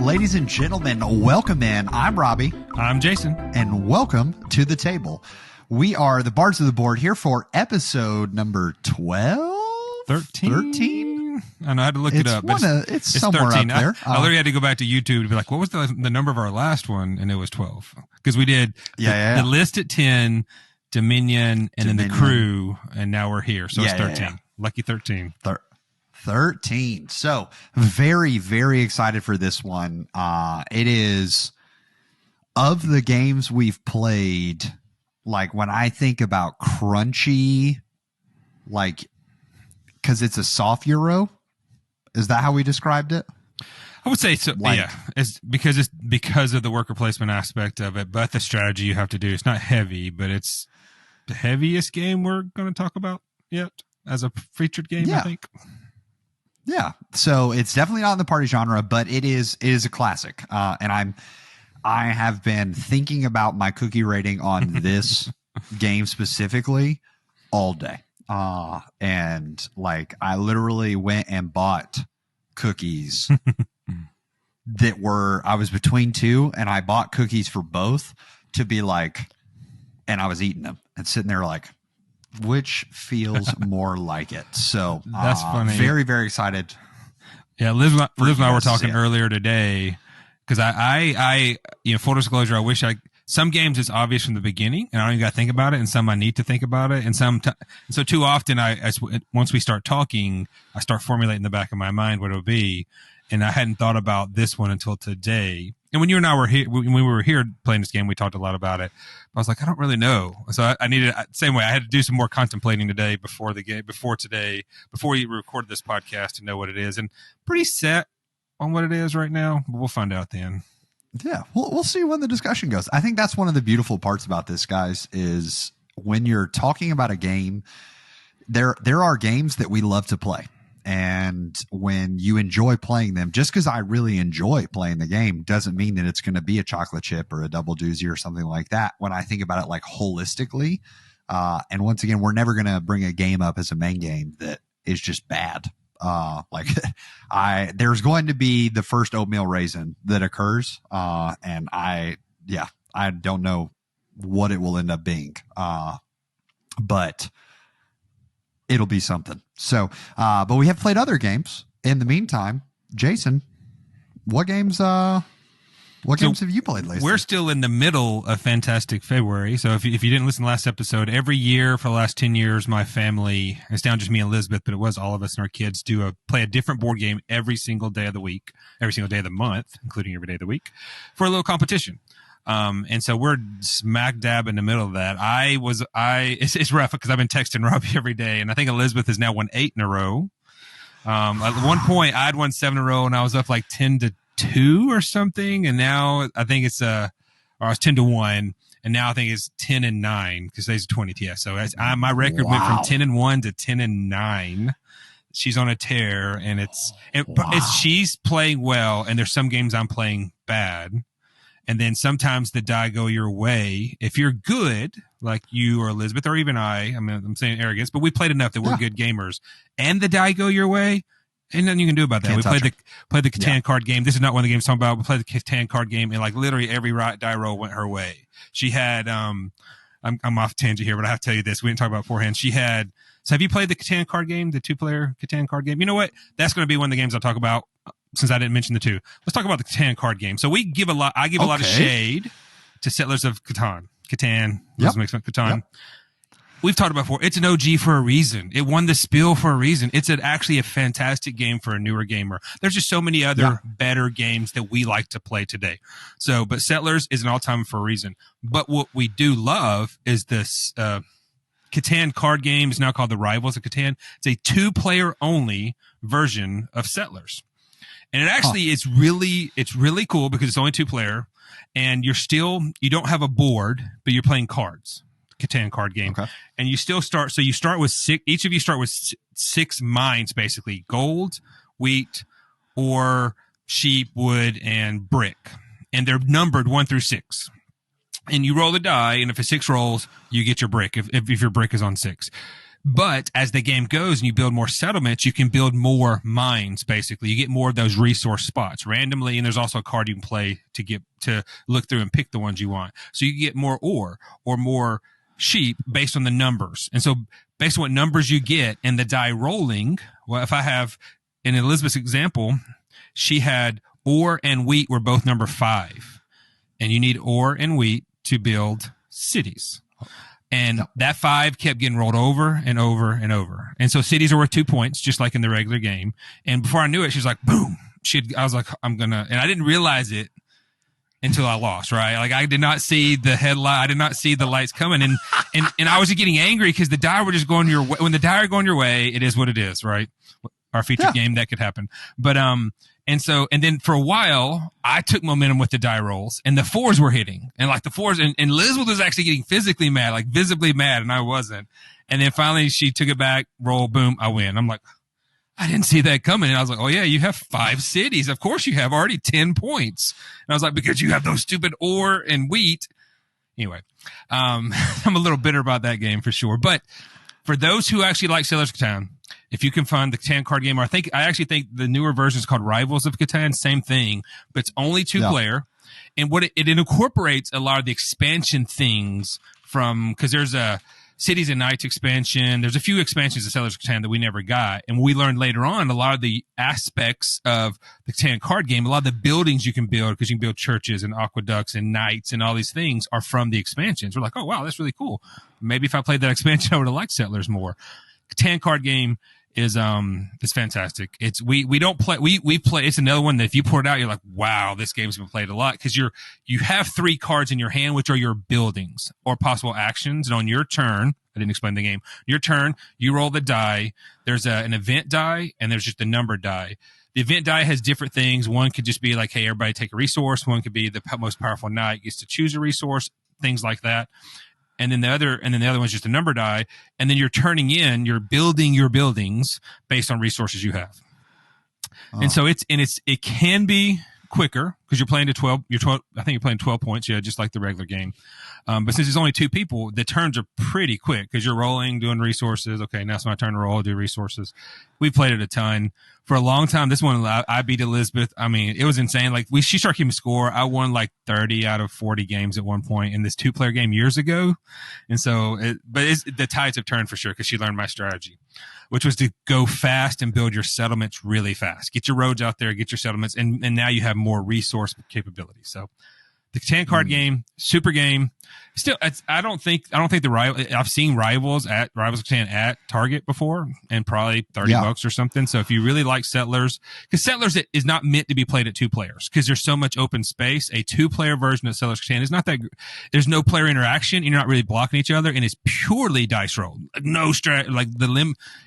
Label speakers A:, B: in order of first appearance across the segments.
A: Ladies and gentlemen, welcome in. I'm Robbie.
B: I'm Jason.
A: And welcome to the table. We are the Bards of the Board here for episode number 12?
B: 13? I know, I had to look it up.
A: It's somewhere
B: 13.
A: up there.
B: I literally had to go back to YouTube to be like, what was the number of our last one? And it was 12. Because we did the list at 10, Dominion, and then the crew, and now we're here. So it's 13. Yeah. Lucky 13.
A: 13. So very, very excited for this one. It is, of the games we've played, like when I think about crunchy, like, because it's a soft Euro. Is that how we described it?
B: I would say so. Like, yeah, it's because of the worker placement aspect of it, but the strategy you have to do. It's not heavy, but it's the heaviest game we're going to talk about yet as a featured game, I think.
A: Yeah. So it's definitely not in the party genre, but it is a classic. And I have been thinking about my cookie rating on this game specifically all day. And like I literally went and bought cookies I was between two, and I bought cookies for both to be like, and I was eating them and sitting there like, which feels more like it. So
B: that's funny.
A: Very, very excited.
B: Yeah. Liz and I were talking earlier today because I full disclosure, I wish some games it's obvious from the beginning and I don't even got to think about it. And some I need to think about it. And so too often once we start talking, I start formulating in the back of my mind what it would be. And I hadn't thought about this one until today. And when you and I were here, when we were here playing this game, we talked a lot about it. I was like, I don't really know. So I needed, same way, I had to do some more contemplating today before the game, before we recorded this podcast to know what it is. And pretty set on what it is right now, but we'll find out then.
A: Yeah, we'll see when the discussion goes. I think that's one of the beautiful parts about this, guys, is when you're talking about a game, there are games that we love to play. And when you enjoy playing them, just because I really enjoy playing the game doesn't mean that it's going to be a chocolate chip or a double doozy or something like that. When I think about it like holistically, and once again, we're never going to bring a game up as a main game that is just bad. There's going to be the first oatmeal raisin that occurs. And I don't know what it will end up being. But it'll be something. So, but we have played other games in the meantime. Jason, what games have you played lately?
B: We're still in the middle of Fantastic February. So if you didn't listen to the last episode, every year for the last 10 years, my family, it's now just me and Elizabeth, but it was all of us and our kids play a different board game every single day of the week, every single day of the month, including every day of the week, for a little competition. And so we're smack dab in the middle of that. It's rough because I've been texting Robbie every day, and I think Elizabeth has now won 8 in a row. At one point I had won 7 in a row and I was up like 10-2 or something. And now I think it's, or I was 10-1 and now I think it's 10-9 because today's the 20th. Yeah. So my record went from 10-1 to 10-9. She's on a tear and she's playing well. And there's some games I'm playing bad. And then sometimes the die go your way. If you're good, like you or Elizabeth or even I'm saying arrogance, but we played enough that we're good gamers, and the die go your way, ain't nothing you can do about that. We played the Catan card game. This is not one of the games I'm talking about. We played the Catan card game, and like literally every die roll went her way. She had, I'm off tangent here, but I have to tell you this. We didn't talk about beforehand. So have you played the Catan card game, the 2-player Catan card game? You know what? That's going to be one of the games I'll talk about. Since I didn't mention the 2, let's talk about the Catan card game. So I give a lot of shade to Settlers of Catan. Catan.
A: Yep.
B: We've talked about before. It's an OG for a reason. It won the Spiel for a reason. It's actually a fantastic game for a newer gamer. There's just so many other better games that we like to play today. So, but Settlers is an all-time for a reason. But what we do love is this Catan card game is now called the Rivals of Catan. It's a 2-player only version of Settlers. And it actually it's really cool because it's only 2-player and you don't have a board, but you're playing cards, Catan card game. Okay. And you still start. So you start with 6, each of you start with 6 mines, basically gold, wheat, or sheep, wood, and brick. And they're numbered 1 through 6. And you roll the die. And if a 6 rolls, you get your brick. If your brick is on 6. But as the game goes and you build more settlements, you can build more mines, basically. You get more of those resource spots randomly, and there's also a card you can play to look through and pick the ones you want. So you get more ore or more sheep based on the numbers. And so based on what numbers you get and the die rolling, well, if I have, in Elizabeth's example, she had ore and wheat were both number 5. And you need ore and wheat to build cities. And that 5 kept getting rolled over and over and over. And so cities are worth 2 points, just like in the regular game. And before I knew it, she was like, boom. I was like, and I didn't realize it until I lost, right? Like I did not see the headlight. I did not see the lights coming. And I was getting angry because the die were just going your way. When the die are going your way, it is what it is, right? Our featured game, that could happen. But, and then for a while, I took momentum with the die rolls, and the 4s were hitting. And like the 4s, and Elizabeth was actually getting physically mad, like visibly mad, and I wasn't. And then finally she took it back, roll, boom, I win. I'm like, I didn't see that coming. And I was like, oh yeah, you have 5 cities. Of course you have already 10 points. And I was like, because you have those stupid ore and wheat. Anyway, I'm a little bitter about that game for sure. But for those who actually like Settlers of Catan, if you can find the Catan card game, I actually think the newer version is called Rivals of Catan, same thing, but it's only 2-player. And what it incorporates a lot of the expansion things because there's a Cities and Nights expansion. There's a few expansions of Settlers of Catan that we never got. And we learned later on a lot of the aspects of the Catan card game, a lot of the buildings you can build, because you can build churches and aqueducts and knights and all these things are from the expansions. We're like, oh, wow, that's really cool. Maybe if I played that expansion, I would have liked Settlers more. Catan card game is fantastic. We don't play we play. It's another one that if you pour it out, you're like, wow, this game's been played a lot, because you have 3 cards in your hand, which are your buildings or possible actions. And on your turn, I didn't explain the game. Your turn, you roll the die. There's an event die, and there's just a number die. The event die has different things. One could just be like, hey, everybody take a resource. One could be the most powerful knight gets to choose a resource, things like that. And then the other one's just a number die. And then you're building your buildings based on resources you have. Oh. And so it can be quicker because you're playing to 12. I think you're playing 12 points. Yeah, just like the regular game. But since it's only 2 people, the turns are pretty quick because you're rolling, doing resources. Okay, now it's my turn to roll, do resources. We played it a ton for a long time. This one, I beat Elizabeth. I mean, it was insane. Like she started keeping score. I won like 30 out of 40 games at one point in this 2-player game years ago. And so, the tides have turned for sure because she learned my strategy, which was to go fast and build your settlements really fast. Get your roads out there, get your settlements, and now you have more resource capability. So the Catan card game, super game. Still, I don't think I've seen Rivals of Catan at Target before, and probably $30 or something. So if you really like Settlers, because Settlers is not meant to be played at 2 players because there's so much open space. A 2-player version of Settlers of Catan is not that. There's no player interaction, and you're not really blocking each other, and it's purely dice roll. No strat, like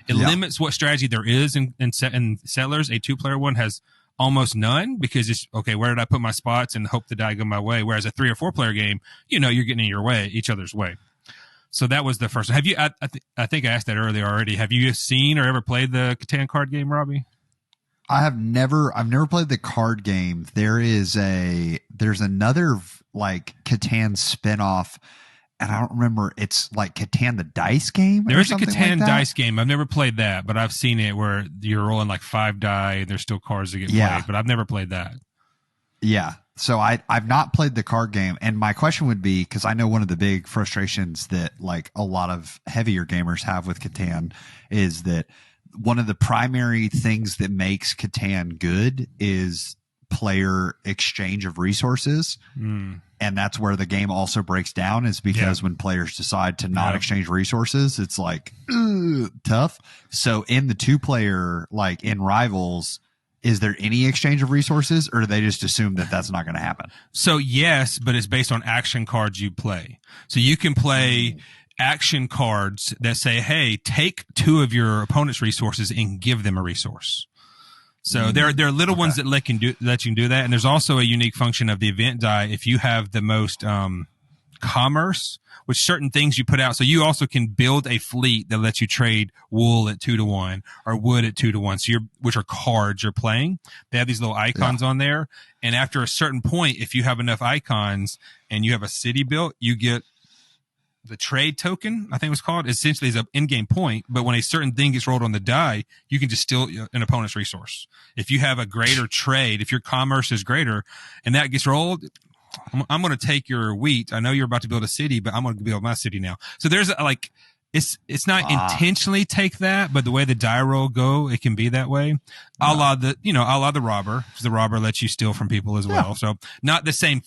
B: it limits what strategy there is in Settlers. A 2-player one has almost none because it's okay. Where did I put my spots and hope the die go my way? Whereas a 3 or 4-player game, you're getting in your way, each other's way. So that was the first one. Have you? I think I asked that earlier already. Have you seen or ever played the Catan card game, Robbie?
A: I've never played the card game. There's another like Catan spinoff. And I don't remember. It's like Catan the dice game.
B: There is a Catan dice game. I've never played that, but I've seen it where you're rolling like 5 die. And there's still cards that get played, but I've never played that. Yeah.
A: So I've not played the card game. And my question would be, because I know one of the big frustrations that like a lot of heavier gamers have with Catan is that one of the primary things that makes Catan good is player exchange of resources. And that's where the game also breaks down, is because when players decide to not exchange resources, it's like tough. So in the 2-player, like in Rivals, is there any exchange of resources, or do they just assume that that's not going to happen?
B: So yes, but it's based on action cards you play. So you can play action cards that say, hey, take 2 of your opponent's resources and give them a resource. So there are little ones that let you do that. And there's also a unique function of the event die. If you have the most commerce, which certain things you put out. So you also can build a fleet that lets you trade wool at 2-1 or wood at 2-1. So which are cards you're playing. They have these little icons on there. And after a certain point, if you have enough icons and you have a city built, you get the trade token, I think it was called, essentially is an in-game point. But when a certain thing gets rolled on the die, you can just steal an opponent's resource. If you have a greater trade, if your commerce is greater and that gets rolled, I'm going to take your wheat. I know you're about to build a city, but I'm going to build my city now. So there's like, it's not intentionally take that, but the way the die roll go, it can be that way. A la the robber, because the robber lets you steal from people as well. So not the same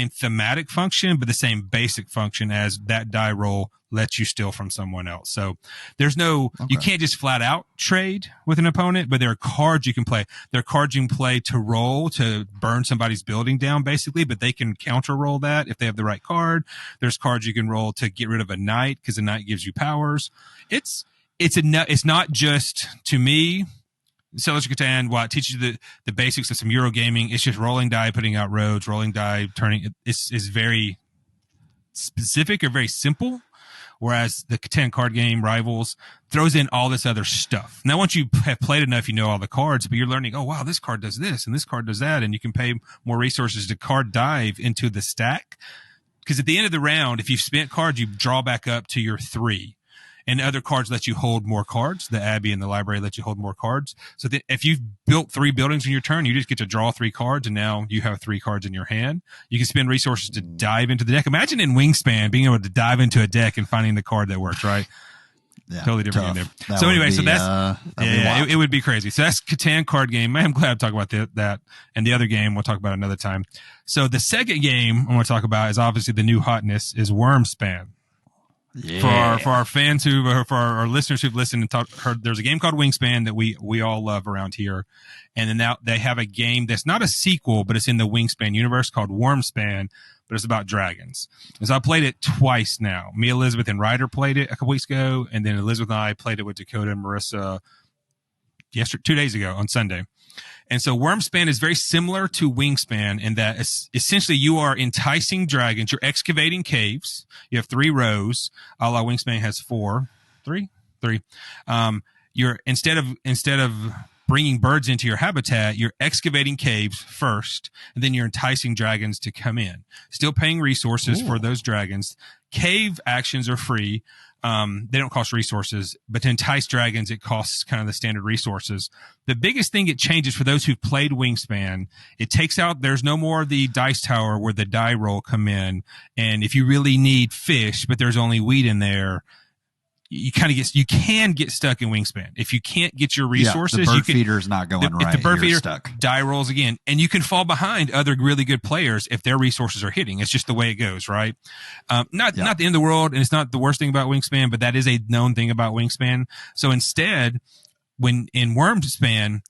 B: thematic function, but the same basic function as that die roll lets you steal from someone else. So there's you can't just flat out trade with an opponent, but there are cards you can play. There are cards you can play to roll to burn somebody's building down, basically, but they can counter roll that if they have the right card. There's cards you can roll to get rid of a knight because the knight gives you powers. It's not just, to me, Settlers of Catan, while it teaches you the basics of some Euro gaming, it's just rolling die, putting out roads, rolling die, turning. It's very specific or very simple. Whereas the Catan card game, Rivals, throws in all this other stuff. Now, once you have played enough, you know all the cards, but you're learning, oh, wow, this card does this and this card does that. And you can pay more resources to card dive into the stack. Because at the end of the round, if you've spent cards, you draw back up to your 3. And other cards let you hold more cards. The Abbey and the Library let you hold more cards. So if you've built 3 buildings in your turn, you just get to draw 3 cards, and now you have 3 cards in your hand. You can spend resources to dive into the deck. Imagine in Wingspan being able to dive into a deck and finding the card that works, right?
A: Yeah,
B: totally different game there.
A: That
B: So anyway,
A: would
B: so
A: be,
B: that's it would be crazy. So that's Catan card game. I'm glad to talk about that. And the other game we'll talk about another time. So the second game I want to talk about is obviously the new hotness is Wormspan.
A: Yeah.
B: For our fans for our listeners who've listened and heard, there's a game called Wingspan that we all love around here, and then now they have a game that's not a sequel, but it's in the Wingspan universe called Wormspan, but it's about dragons. And so I played it twice now. Me, Elizabeth, and Ryder played it a couple weeks ago, and then Elizabeth and I played it with Dakota and Marissa 2 days ago on Sunday. And so Wormspan is very similar to Wingspan in that essentially you are enticing dragons. You're excavating caves. You have 3 rows. A la Wingspan has 3. You're instead of bringing birds into your habitat, you're excavating caves first, and then you're enticing dragons to come in. Still paying resources for those dragons. Cave actions are free. They don't cost resources, but to entice dragons, it costs kind of the standard resources. The biggest thing it changes for those who've played Wingspan, it takes out, there's no more of the dice tower where the die roll come in. And if you really need fish, but there's only wheat in there, you can get stuck in Wingspan. If you can't get your resources,
A: the bird feeder's not going right.
B: If the bird feeder
A: stuck.
B: Die rolls again, and you can fall behind other really good players if their resources are hitting. It's just the way it goes, right? Not the end of the world, and it's not the worst thing about Wingspan, but that is a known thing about Wingspan. So instead, when in Wormspan,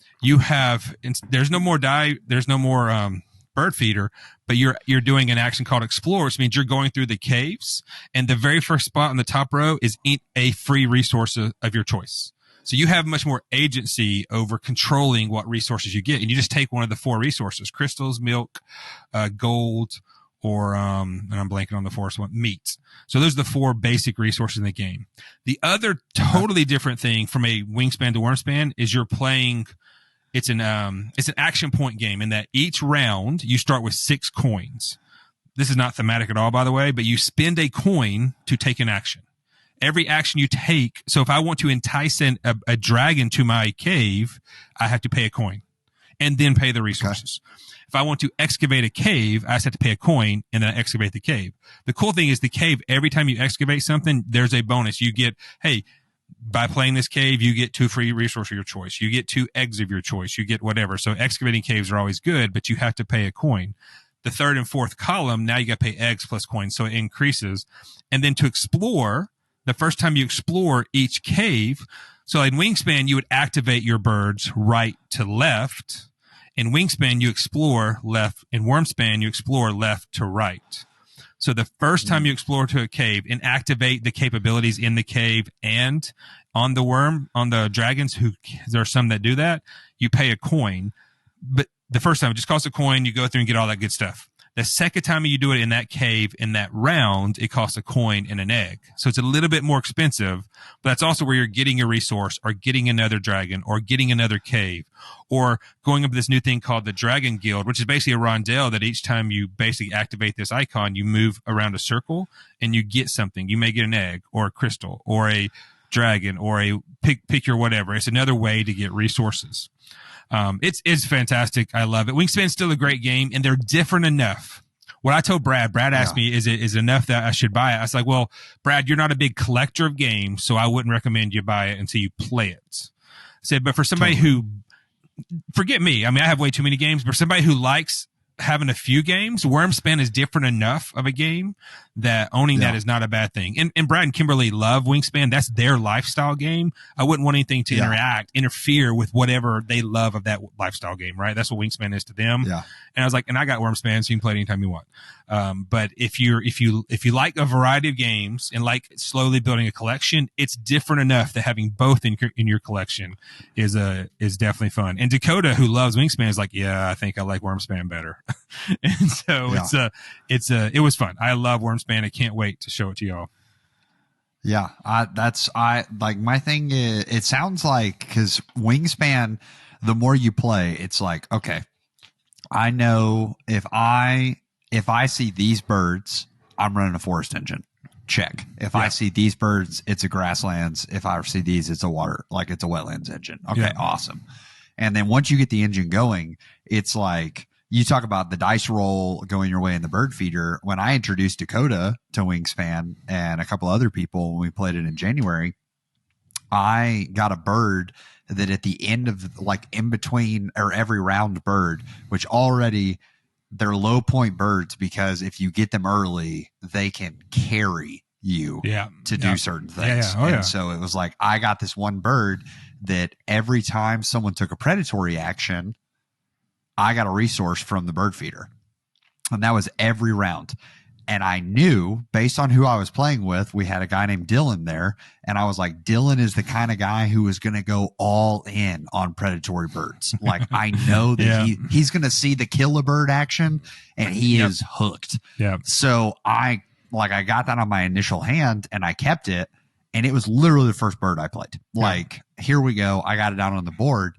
B: there's no more bird feeder, but you're doing an action called Explore, which means you're going through the caves, and the very first spot on the top row is a free resource of your choice. So you have much more agency over controlling what resources you get, and you just take one of the 4 resources: crystals, milk, gold, or and I'm blanking on the 4th one, meat. So those are the 4 basic resources in the game. The other totally different thing from a Wingspan to Wormspan is you're playing. It's an action point game in that each round you start with 6 coins. This is not thematic at all, by the way, but you spend a coin to take an action. Every action you take. So if I want to entice a dragon to my cave, I have to pay a coin and then pay the resources. Okay. If I want to excavate a cave, I just have to pay a coin and then I excavate the cave. The cool thing is the cave, every time you excavate something, there's a bonus. You get, hey, by playing this cave, you get 2 free resources of your choice. You get 2 eggs of your choice. You get whatever. So excavating caves are always good, but you have to pay a coin. The 3rd and 4th column, now you got to pay eggs plus coins. So it increases. And then to explore, the first time you explore each cave, so in Wingspan, you would activate your birds right to left. In Wingspan, you explore left. In Wormspan, you explore left to right. So the first time you explore to a cave and activate the capabilities in the cave and on the dragons, there are some that do that, you pay a coin. But the first time it just costs a coin, you go through and get all that good stuff. The second time you do it in that cave, in that round, it costs a coin and an egg. So it's a little bit more expensive, but that's also where you're getting a resource or getting another dragon or getting another cave or going up this new thing called the Dragon Guild, which is basically a rondelle that each time you basically activate this icon, you move around a circle and you get something. You may get an egg or a crystal or a dragon or a pick your whatever. It's another way to get resources. It's fantastic. I love it. Wingspan's still a great game, and they're different enough. What I told Brad asked me, is it enough that I should buy it? I was like, well, Brad, you're not a big collector of games, so I wouldn't recommend you buy it until you play it. I said, but for somebody who, forget me, I mean, I have way too many games, but for somebody who likes having a few games, Wormspan is different enough of a game that owning that is not a bad thing. And Brad and Kimberly love Wingspan. That's their lifestyle game. I wouldn't want anything to interfere with whatever they love of that lifestyle game, right? That's what Wingspan is to them. Yeah. And I was like, and I got Wormspan, so you can play it anytime you want. But if you like a variety of games and like slowly building a collection, it's different enough that having both in your collection is definitely fun. And Dakota, who loves Wingspan, is like, yeah, I think I like Wormspan better. And so it was fun. I love Wormspan. I can't wait to show it to y'all.
A: Yeah, I like my thing is, it sounds like, because Wingspan, the more you play, it's like, okay, I know if I see these birds, I'm running a forest engine. Check. If I see these birds, it's a grasslands. If I see these, it's a wetlands engine. Okay, awesome. And then once you get the engine going, it's like, you talk about the dice roll going your way in the bird feeder. When I introduced Dakota to Wingspan and a couple other people when we played it in January, I got a bird that at the end of, like, in between or every round bird, which already they're low point birds, because if you get them early, they can carry you to do certain things. So it was like, I got this one bird that every time someone took a predatory action, I got a resource from the bird feeder, and that was every round. And I knew, based on who I was playing with, we had a guy named Dylan there, and I was like, Dylan is the kind of guy who is going to go all in on predatory birds. Like, I know that he's going to see the kill a bird action, and he is hooked. Yeah. So I got that on my initial hand, and I kept it, and it was literally the first bird I played. Like, here we go. I got it out on the board.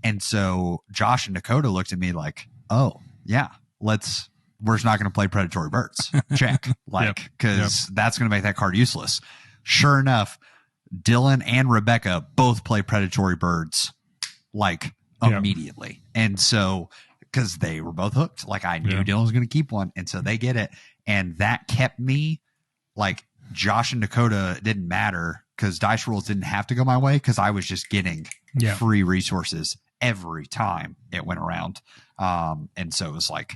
A: And so Josh and Dakota looked at me like, oh, yeah, we're just not going to play predatory birds. Check. Because that's going to make that card useless. Sure enough, Dylan and Rebecca both play predatory birds immediately. And so, because they were both hooked, like, I knew Dylan was going to keep one. And so they get it. And that kept me, like, Josh and Dakota, it didn't matter because dice rolls didn't have to go my way, because I was just getting free resources every time it went around. And so it was like,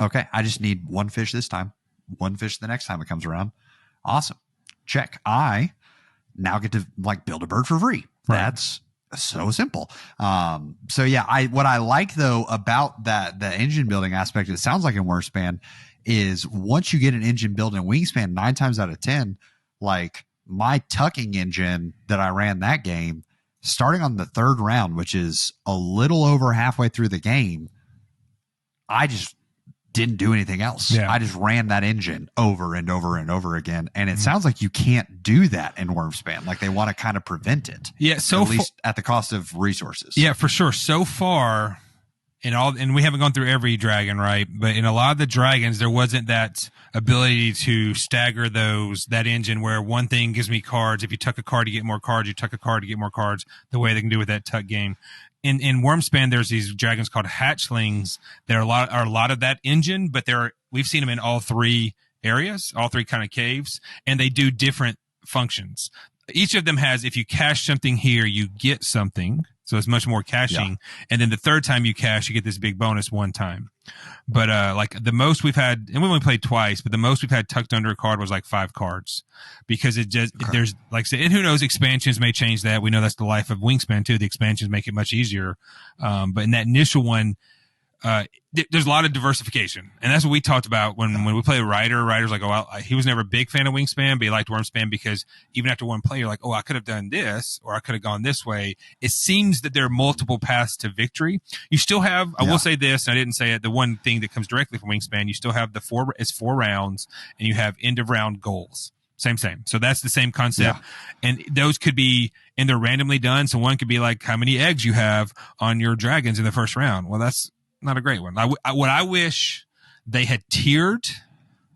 A: okay, I just need one fish this time, one fish the next time it comes around. Awesome. Check. I now get to, like, build a bird for free. Right. That's so simple. So yeah, what I like though about the engine building aspect, it sounds like in Wingspan, is once you get an engine built in Wingspan, 9 times out of 10, like, my tucking engine that I ran that game, starting on the third round, which is a little over halfway through the game, I just didn't do anything else. Yeah. I just ran that engine over and over and over again. And it sounds like you can't do that in Wormspan. Like, they want to kind of prevent it. Yeah. So at least at the cost of resources. Yeah, for sure. So far, and we haven't gone through every dragon, right? But in a lot of the dragons, there wasn't that ability to stagger that engine where one thing gives me cards. If you tuck a card, you get more cards. You tuck a card, you get more cards, the way they can do with that tuck game. In Wormspan, there's these dragons called hatchlings that are a lot of that engine, but we've seen them in all three areas, all three kind of caves, and they do different functions. Each of them has, if you cash something here, you get something. So it's much more caching. Yeah. And then the third time you cash, you get this big bonus one time. But, like, the most we've had, and we only played twice, but the most we've had tucked under a card was like 5 cards, because there's, like I said, and who knows, expansions may change that. We know that's the life of Wingspan too. The expansions make it much easier. But in that initial one,
B: there's a lot of diversification, and that's what we talked about when we play Ryder. Ryder's like, he was never a big fan of Wingspan, but he liked Wormspan because even after one play, you're like, I could have done this, or I could have gone this way. It seems that there are multiple paths to victory. You still have, I will say this, and I didn't say it, the one thing that comes directly from Wingspan, you still have it's 4 rounds, and you have end of round goals. Same. So that's the same concept. Yeah. And those could be, and they're randomly done. So one could be like how many eggs you have on your dragons in the first round. Well, that's not a great one. What I wish they had tiered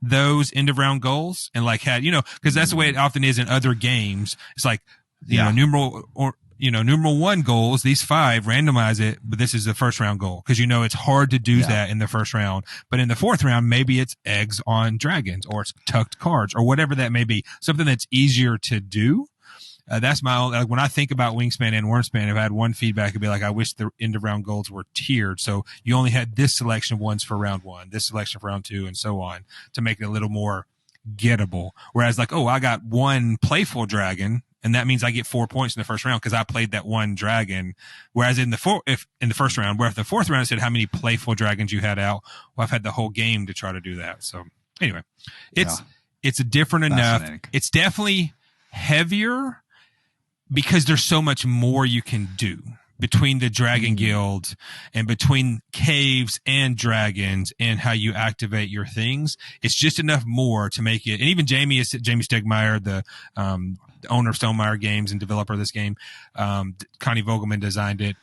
B: those end of round goals and like had, because that's the way it often is in other games. It's like, numeral 1 goals, these 5, randomize it, but this is the first round goal. Cause it's hard to do that in the first round, but in the fourth round, maybe it's eggs on dragons or it's tucked cards or whatever that may be. Something that's easier to do. That's my own, when I think about Wingspan and Wormspan, if I had one feedback, it'd be like, I wish the end of round goals were tiered. So you only had this selection of ones for round 1, this selection for round 2, and so on to make it a little more gettable. Whereas like, I got 1 playful dragon, and that means I get 4 points in the first round because I played that 1 dragon. Whereas in the first round, where if the fourth round I said how many playful dragons you had out, I've had the whole game to try to do that. So anyway, it's a different enough. It's definitely heavier because there's so much more you can do between the Dragon Guild and between caves and dragons and how you activate your things. It's just enough more to make it. And even Jamie Stegmaier, the owner of Stonemeyer Games and developer of this game, Connie Vogelman designed it.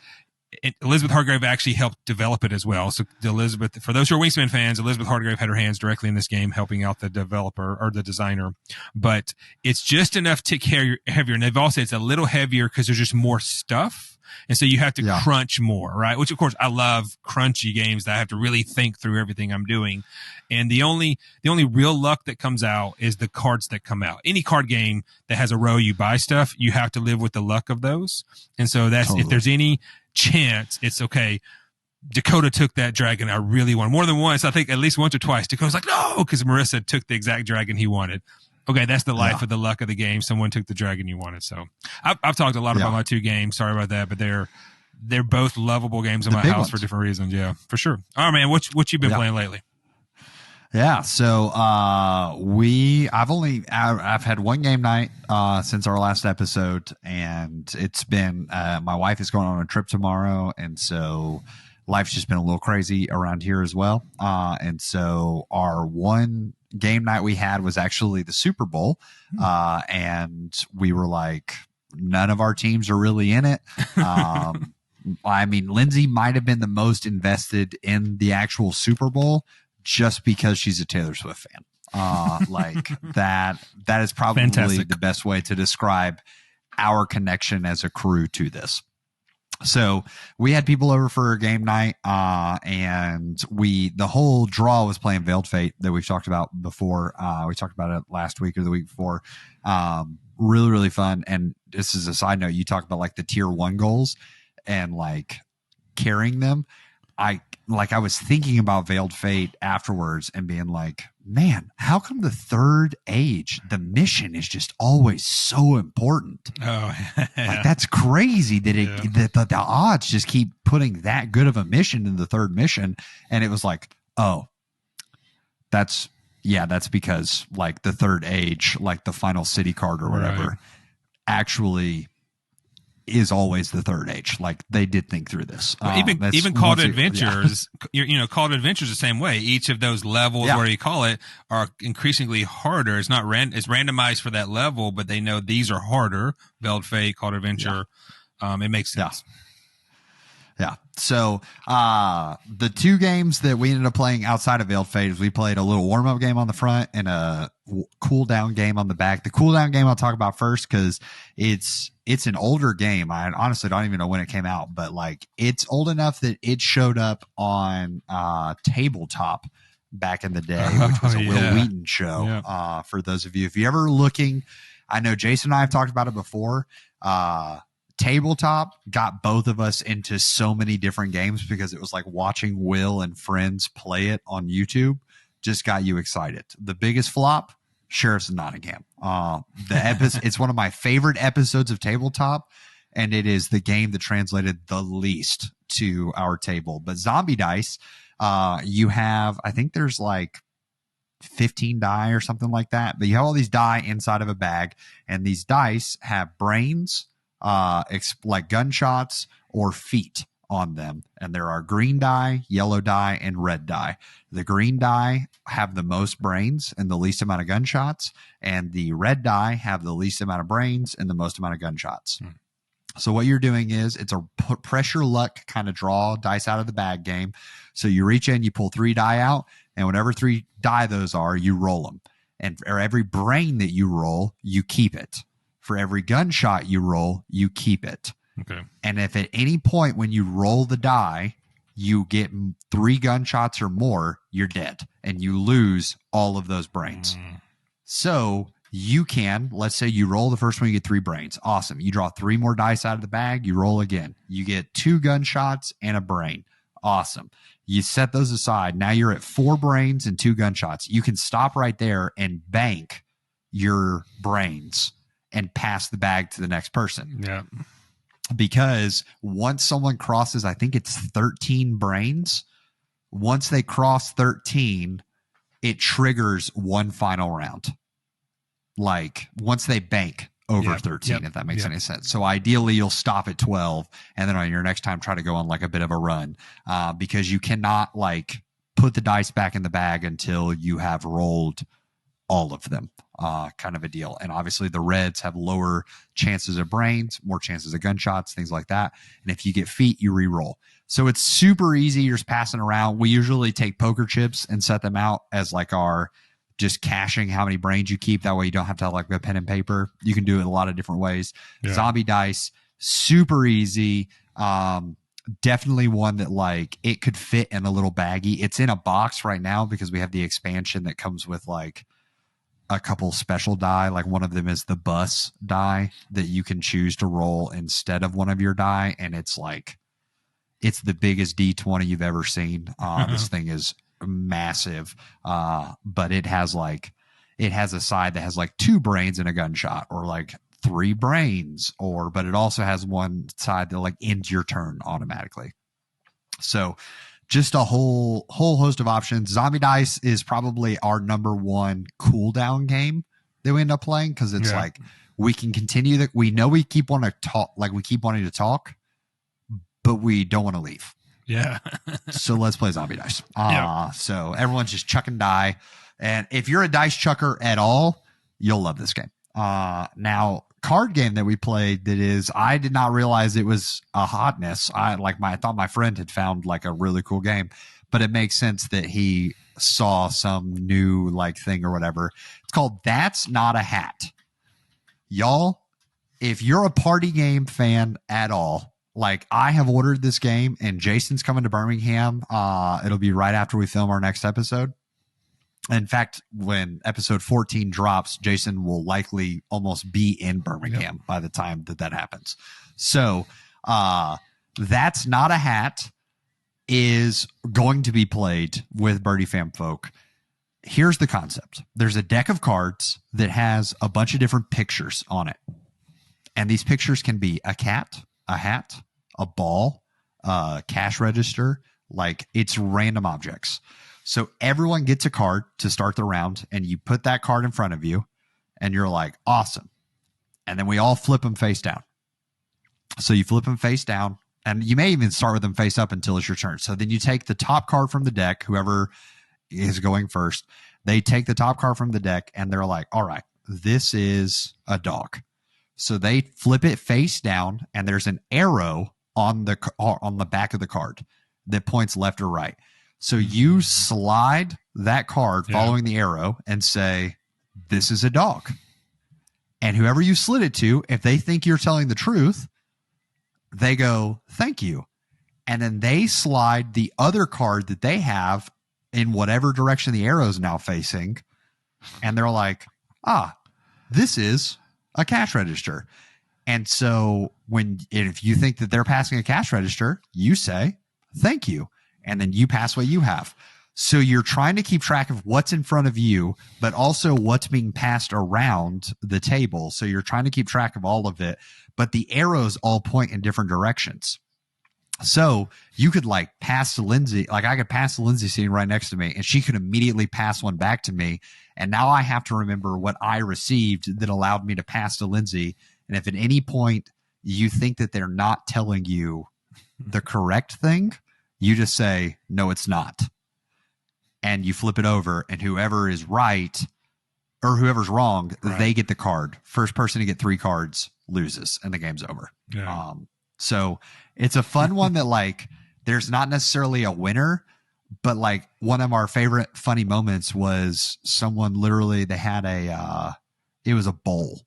B: Elizabeth Hargrave actually helped develop it as well. So Elizabeth, for those who are Wingspan fans, Elizabeth Hargrave had her hands directly in this game, helping out the developer or the designer. But it's just enough tick heavier. And they've all said it's a little heavier because there's just more stuff. And so you have to crunch more, right? Which of course I love crunchy games that I have to really think through everything I'm doing. And the only real luck that comes out is the cards that come out. Any card game that has a row you buy stuff, you have to live with the luck of those. And so that's, if there's any chance, it's okay. Dakota took that dragon I really wanted. More than once, I think at least once or twice. Dakota's like, no, because Marissa took the exact dragon he wanted. Okay, that's the life of the luck of the game. Someone took the dragon you wanted. So I've talked a lot about my 2 games. Sorry about that, but they're both lovable games in my house for different reasons. Yeah, for sure. All right, man. What you been playing lately?
A: Yeah, so I've had one game night since our last episode, and it's been my wife is going on a trip tomorrow, and so life's just been a little crazy around here as well. And so our one game night we had was actually the Super Bowl, and we were like, none of our teams are really in it. I mean, Lindsay might have been the most invested in the actual Super Bowl just because she's a Taylor Swift fan. Like that is probably
B: Fantastic.
A: The best way to describe our connection as a crew to this. So we had people over for a game night, and the whole draw was playing Veiled Fate that we've talked about before. We talked about it last week or the week before. Really, really fun. And this is a side note. You talk about like the tier 1 goals and like carrying them. I was thinking about Veiled Fate afterwards and being like, man, how come the third age, the mission is just always so important?
B: Oh,
A: like that's crazy that that the odds just keep putting that good of a mission in the third mission. And it was like, that's because like the third age, like the final city card or whatever, actually is always the third age. Like they did think through this.
B: Even Called Adventures, Called Adventures the same way. Each of those levels, where you call it, are increasingly harder. It's not it's randomized for that level, but they know these are harder. Veiled Fate, Called Adventure. It makes sense.
A: Yeah. So the 2 games that we ended up playing outside of Veiled Fate is we played a little warm-up game on the front and a cool-down game on the back. The cool-down game I'll talk about first because it's an older game. I honestly don't even know when it came out, but like it's old enough that it showed up on Tabletop back in the day, which was a Will Wheaton show. For those of you, if you're ever looking, I know Jason and I have talked about it before. Tabletop got both of us into so many different games because it was like watching Will and friends play it on YouTube just got you excited. The biggest flop, Sheriff's of Nottingham. It's one of my favorite episodes of Tabletop, and it is the game that translated the least to our table. But zombie dice, you have, I think there's like 15 die or something like that, but you have all these die inside of a bag, and these dice have brains, like gunshots or feet on them. And there are green die, yellow die, and red die. The green die have the most brains and the least amount of gunshots, and the red die have the least amount of brains and the most amount of gunshots. So what you're doing is it's a pressure luck kind of draw dice out of the bag game. So you reach in, you pull 3 die out, and whatever 3 die those are, you roll them. And for every brain that you roll, you keep it. For every gunshot you roll, you keep it.
B: Okay.
A: And if at any point when you roll the die, you get 3 gunshots or more, you're dead, and you lose all of those brains. So you can, let's say you roll the first one, you get 3 brains. Awesome. You draw 3 more dice out of the bag, you roll again. You get 2 gunshots and a brain. Awesome. You set those aside. Now you're at 4 brains and 2 gunshots. You can stop right there and bank your brains and pass the bag to the next person.
B: Yeah.
A: Because once someone crosses, I think it's 13 brains, once they cross 13, it triggers one final round. Like once they bank over 13, if that makes any sense. So ideally you'll stop at 12, and then on your next time, try to go on like a bit of a run, because you cannot like put the dice back in the bag until you have rolled all of them, kind of a deal. And obviously the reds have lower chances of brains, more chances of gunshots, things like that. And if you get feet, you re-roll. So it's super easy. You're just passing around. We usually take poker chips and set them out as like our just caching how many brains you keep. That way you don't have to have like a pen and paper. You can do it a lot of different ways. Yeah. Zombie dice, super easy. Definitely one that like it could fit in a little baggie. It's in a box right now because we have the expansion that comes with like a couple special die. Like one of them is the bus die that you can choose to roll instead of one of your die. And it's like, it's the biggest D20 you've ever seen. This thing is massive, but it has a side that has like 2 brains and a gunshot, or like 3 brains, but it also has one side that like ends your turn automatically. So just a whole host of options. Zombie dice is probably our number 1 cooldown game that we end up playing, because it's like we can continue that. We know we keep wanting to talk, like we keep wanting to talk, but we don't want to leave.
B: Yeah.
A: So let's play zombie dice. So everyone's just chucking die. And if you're a dice chucker at all, you'll love this game. Now, card game that we played that is, I did not realize it was a hotness. I thought my friend had found like a really cool game, but it makes sense that he saw some new like thing or whatever. It's called That's Not a Hat. Y'all, if you're a party game fan at all, like I have ordered this game, and Jason's coming to Birmingham. It'll be right after we film our next episode. In fact, when episode 14 drops, Jason will likely almost be in Birmingham by the time that happens. So That's Not a Hat is going to be played with Birdie Fam folk. Here's the concept. There's a deck of cards that has a bunch of different pictures on it. And these pictures can be a cat, a hat, a ball, a cash register. Like, it's random objects. So everyone gets a card to start the round, and you put that card in front of you, and you're like, awesome. And then we all flip them face down. So you flip them face down, and you may even start with them face up until it's your turn. So then you take the top card from the deck, whoever is going first, they take the top card from the deck, and they're like, all right, this is a dog. So they flip it face down, and there's an arrow on the back of the card that points left or right. So you slide that card following the arrow and say, this is a dog. And whoever you slid it to, if they think you're telling the truth, they go, thank you. And then they slide the other card that they have in whatever direction the arrow is now facing. And they're like, this is a cash register. And so if you think that they're passing a cash register, you say, thank you. And then you pass what you have. So you're trying to keep track of what's in front of you, but also what's being passed around the table. So you're trying to keep track of all of it, but the arrows all point in different directions. So you could like pass to Lindsay, like I could pass to Lindsay sitting right next to me, and she could immediately pass one back to me. And now I have to remember what I received that allowed me to pass to Lindsay. And if at any point you think that they're not telling you the correct thing, you just say, no, it's not. And you flip it over, and whoever is right or whoever's wrong, they get the card. First person to get 3 cards loses, and the game's over.
B: Yeah.
A: So it's a fun one that like there's not necessarily a winner, but like one of our favorite funny moments was someone literally, they had it was a bowl,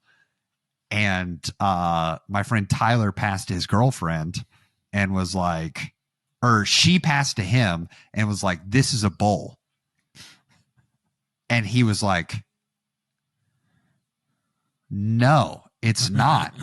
A: and my friend Tyler passed his girlfriend and was like, or she passed to him and was like, this is a bowl. And he was like, no, it's not.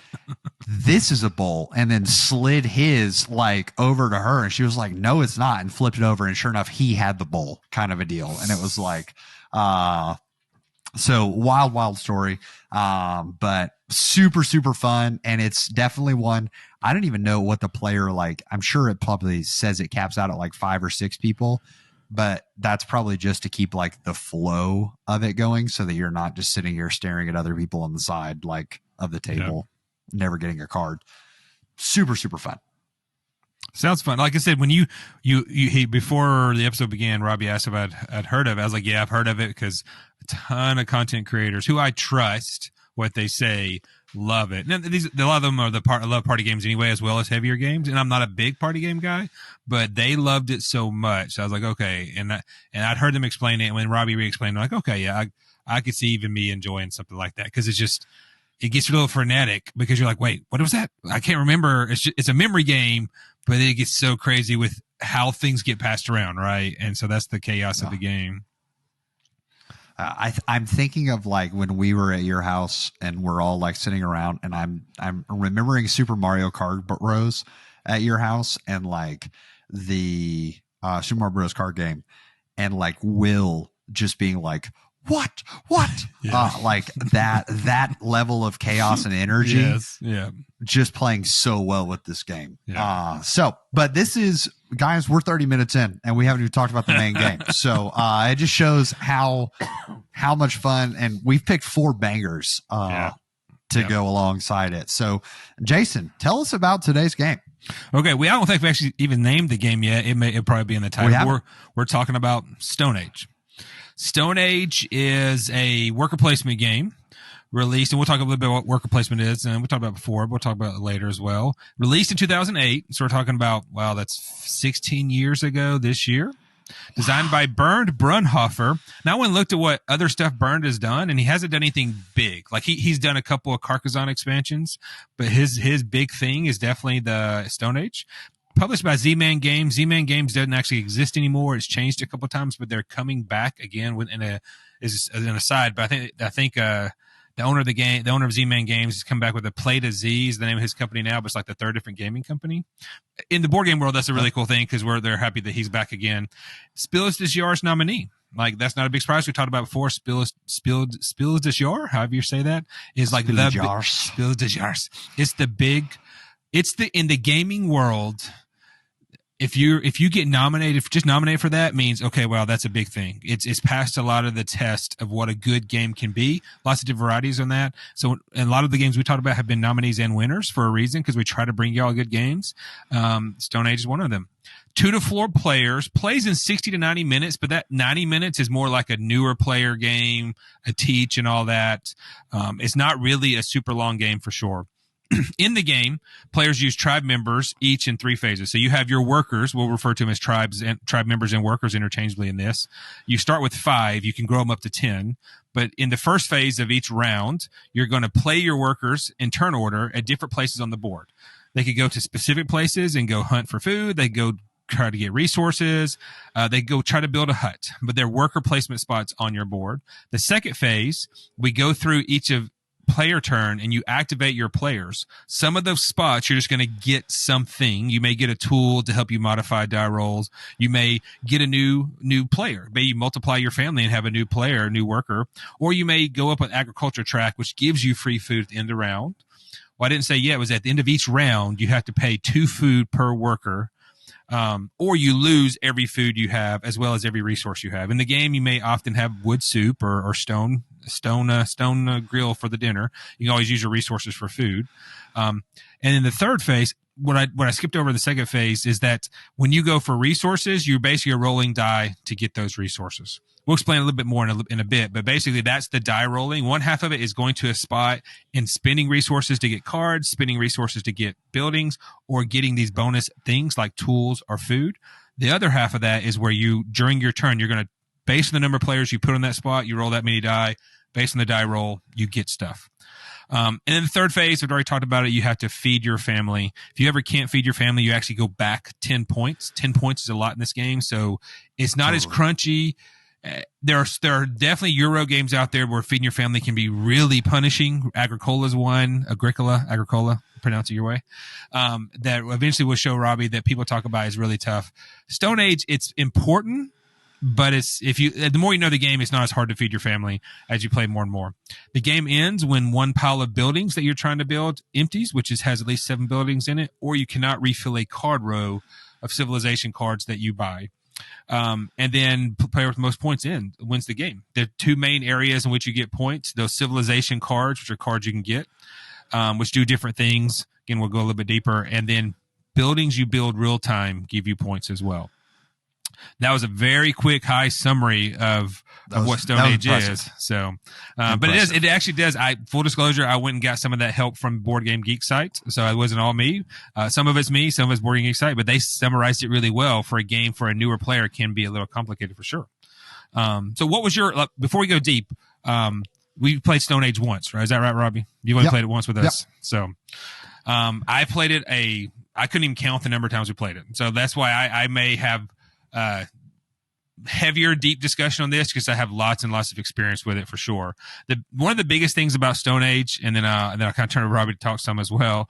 A: This is a bowl. And then slid his like over to her, and she was like, no, it's not, and flipped it over, and sure enough, he had the bowl, kind of a deal. And it was like so wild story, but super fun. And it's definitely one, I don't even know what the player, like, I'm sure it probably says it caps out at like 5 or 6 people, but that's probably just to keep like the flow of it going, so that you're not just sitting here staring at other people on the side, like of the table, never getting a card. Super fun.
B: Sounds fun. Like I said, when you before the episode began, Robbie asked if I'd heard of it. I was like, yeah, I've heard of it, because a ton of content creators who I trust what they say love it. Now, a lot of them are I love party games anyway, as well as heavier games. And I'm not a big party game guy, but they loved it so much. So I was like, okay. And I'd heard them explain it. And when Robbie re-explained it, I'm like, okay, yeah, I could see even me enjoying something like that. Cause it gets a little frenetic, because you're like, wait, what was that? I can't remember. It's a memory game, but it gets so crazy with how things get passed around. Right. And so that's the chaos of the game.
A: I'm thinking of like when we were at your house and we're all like sitting around, and I'm remembering Super Mario Kart Bros at your house, and like the Super Mario Bros card game, and like Will just being like, what
B: Yeah.
A: like that level of chaos and energy.
B: Yes. Yeah.
A: Just playing so well with this game.
B: Yeah.
A: But this is, guys, we're 30 minutes in and we haven't even talked about the main game. So it just shows how much fun, and we've picked 4 bangers to go alongside it. So Jason, tell us about today's game.
B: Okay, I don't think we actually even named the game yet. It'll probably be in the title. We're talking about Stone Age. Stone Age is a worker placement game released, and we'll talk a little bit about what worker placement is, and we talked about it before, but we'll talk about it later as well. Released in 2008, so we're talking about, wow, that's 16 years ago this year. Designed by Bernd Brunhofer. Now, I went and looked at what other stuff Bernd has done, and he hasn't done anything big. Like he's done a couple of Carcassonne expansions, but his big thing is definitely the Stone Age. Published by Z-Man Games. Z-Man Games doesn't actually exist anymore. It's changed a couple of times, but they're coming back again as an aside. But I think the owner of the game, the owner of Z-Man Games, has come back with a Play to Z is the name of his company now, but it's like the 3rd different gaming company. In the board game world, that's a really cool thing, because they're happy that he's back again. Spilles des Jahres nominee. Like, that's not a big surprise. We talked about before. Spilles des Jahres, however you say that, is like Spilles des Jahres. It's in the gaming world. If you get nominated, just nominated for that, means, okay, well, that's a big thing. It's passed a lot of the test of what a good game can be. Lots of different varieties on that. So, and a lot of the games we talked about have been nominees and winners for a reason, because we try to bring y'all good games. Stone Age is one of them. 2 to 4 players, plays in 60 to 90 minutes, but that 90 minutes is more like a newer player game, a teach and all that. It's not really a super long game for sure. In the game, players use tribe members each in 3 phases. So you have your workers. We'll refer to them as tribes and tribe members and workers interchangeably in this. You start with 5. You can grow them up to 10. But in the first phase of each round, you're going to play your workers in turn order at different places on the board. They could go to specific places and go hunt for food. They go try to get resources. They go try to build a hut, but they're worker placement spots on your board. The second phase, we go through each of player turn and you activate your players, some of those spots you're just going to get something. You may get a tool to help you modify die rolls. You may get a new player. Maybe you multiply your family and have a new player, a new worker, or you may go up an agriculture track, which gives you free food at the end of the round. Well, I didn't say it was at the end of each round. You have to pay 2 food per worker. Or you lose every food you have as well as every resource you have. In the game, you may often have wood soup or stone grill for the dinner. You can always use your resources for food. And in the third phase, what I skipped over the second phase is that when you go for resources, you're basically a rolling die to get those resources. We'll explain a little bit more in a bit, but basically that's the die rolling. One half of it is going to a spot and spending resources to get cards, spending resources to get buildings, or getting these bonus things like tools or food. The other half of that is where you, during your turn, you're going to, based on the number of players you put on that spot, you roll that many die. Based on the die roll, you get stuff. And in the third phase, I've already talked about it, you have to feed your family. If you ever can't feed your family, you actually go back 10 points. 10 points is a lot in this game, so it's not as crunchy. There are definitely Euro games out there where feeding your family can be really punishing. Agricola's one, Agricola, pronounce it your way. That eventually will show Robbie that people talk about is really tough. Stone Age, it's important, but the more you know the game, it's not as hard to feed your family as you play more and more. The game ends when one pile of buildings that you're trying to build empties, which has at least 7 buildings in it, or you cannot refill a card row of civilization cards that you buy. And then player with most points wins the game. There are 2 main areas in which you get points. Those civilization cards, which are cards you can get, which do different things. Again, we'll go a little bit deeper. And then buildings you build real time give you points as well. That was a very quick, high summary of what Stone Age is. So, but it actually does. Full disclosure, I went and got some of that help from Board Game Geek site. So it wasn't all me. Some of it's me, some of it's Board Game Geek site, but they summarized it really well for a game for a newer player can be a little complicated for sure. So what was before we go deep, we played Stone Age once, right? Is that right, Robbie? You only played it once with us. Yep. So, I played it I couldn't even count the number of times we played it. So that's why I may have, heavier, deep discussion on this because I have lots and lots of experience with it for sure. One of the biggest things about Stone Age, and then I'll kind of turn to Robbie to talk some as well.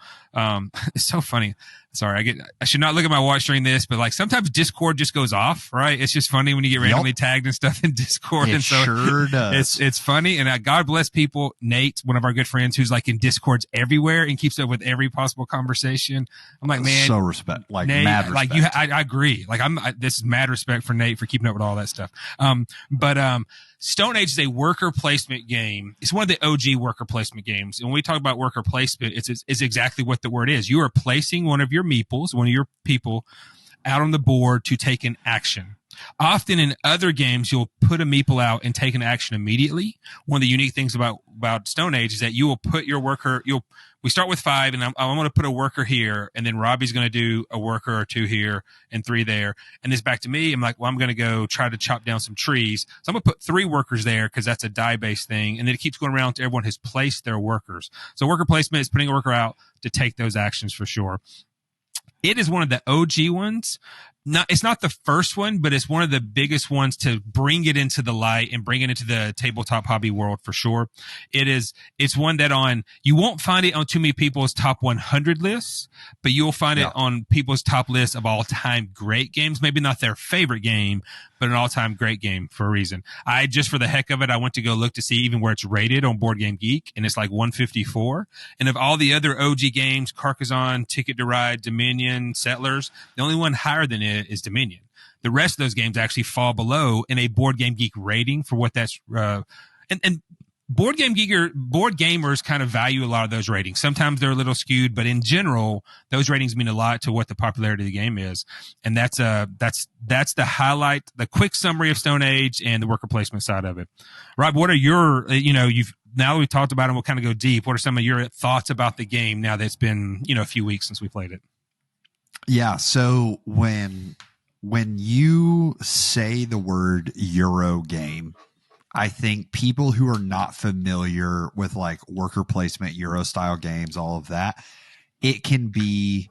B: It's so funny. Sorry, I should not look at my watch during this, but like sometimes Discord just goes off, right? It's just funny when you get randomly tagged and stuff in Discord.
A: It sure does.
B: It's funny, and God bless people. Nate, one of our good friends, who's like in Discords everywhere and keeps up with every possible conversation. I'm like, man,
A: so respect, like
B: Nate,
A: mad respect.
B: Like I agree. Like this is mad respect for Nate for keeping up with all that stuff. But Stone Age is a worker placement game. It's one of the OG worker placement games. And when we talk about worker placement, it's exactly what the word is. You are placing one of your meeples, one of your people, out on the board to take an action. Often in other games, you'll put a meeple out and take an action immediately. One of the unique things about Stone Age is that you will put your worker, we start with 5 and I'm going to put a worker here, and then Robbie's going to do a worker or 2 here and 3 there. And it's back to me. I'm like, well, I'm going to go try to chop down some trees. So I'm going to put 3 workers there because that's a die-based thing. And then it keeps going around to everyone has placed their workers. So worker placement is putting a worker out to take those actions for sure. It is one of the OG ones. It's not the first one, but it's one of the biggest ones to bring it into the light and bring it into the tabletop hobby world for sure. It's one that you won't find it on too many people's top 100 lists, but you'll find it on people's top lists of all time great games. Maybe not their favorite game, but an all-time great game for a reason. Just for the heck of it, I went to go look to see even where it's rated on Board Game Geek, and it's like 154. And of all the other OG games, Carcassonne, Ticket to Ride, Dominion, Settlers, the only one higher than it is Dominion. The rest of those games actually fall below in a Board Game Geek rating for what that's and board gamers kind of value a lot of those ratings. Sometimes they're a little skewed, but in general, those ratings mean a lot to what the popularity of the game is. And that's the highlight, the quick summary of Stone Age and the worker placement side of it. Rob, what are your, now that we've talked about it, we'll kind of go deep. What are some of your thoughts about the game now that it's been, a few weeks since we played it?
A: Yeah. So when you say the word Euro game, I think people who are not familiar with like worker placement, Euro style games, all of that, it can be,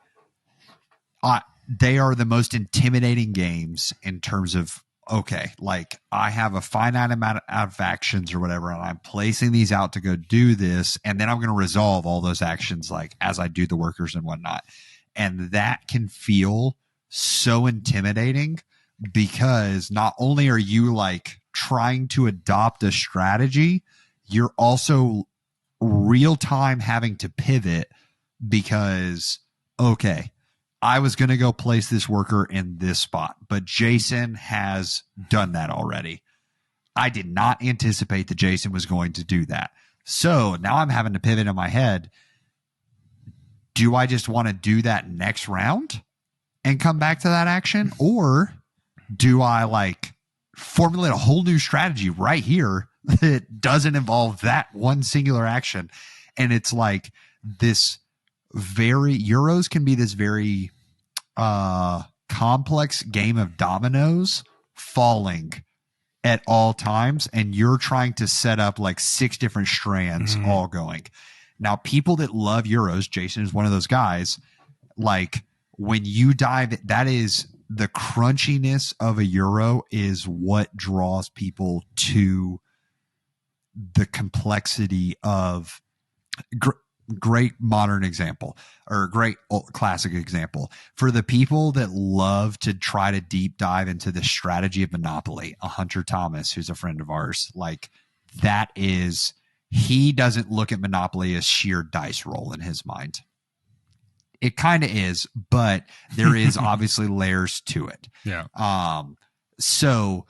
A: they are the most intimidating games in terms of okay, like I have a finite amount of actions or whatever, and I'm placing these out to go do this, and then I'm going to resolve all those actions like as I do the workers and whatnot. And that can feel so intimidating because not only are you like trying to adopt a strategy, you're also real time having to pivot because, okay, I was going to go place this worker in this spot, but Jason has done that already. I did not anticipate that Jason was going to do that. So now I'm having to pivot in my head. Do I just want to do that next round and come back to that action? Or do I like formulate a whole new strategy right here that doesn't involve that one singular action? And it's like this Euros can be this very complex game of dominoes falling at all times, and you're trying to set up like 6 different strands all going. Now, people that love Euros, Jason is one of those guys, like when you dive, that is the crunchiness of a Euro is what draws people to the complexity of great modern example or great classic example for the people that love to try to deep dive into the strategy of Monopoly. Hunter Thomas, who's a friend of ours, like that is, he doesn't look at Monopoly as sheer dice roll in his mind. It kind of is, but there is obviously layers to it.
B: Yeah.
A: So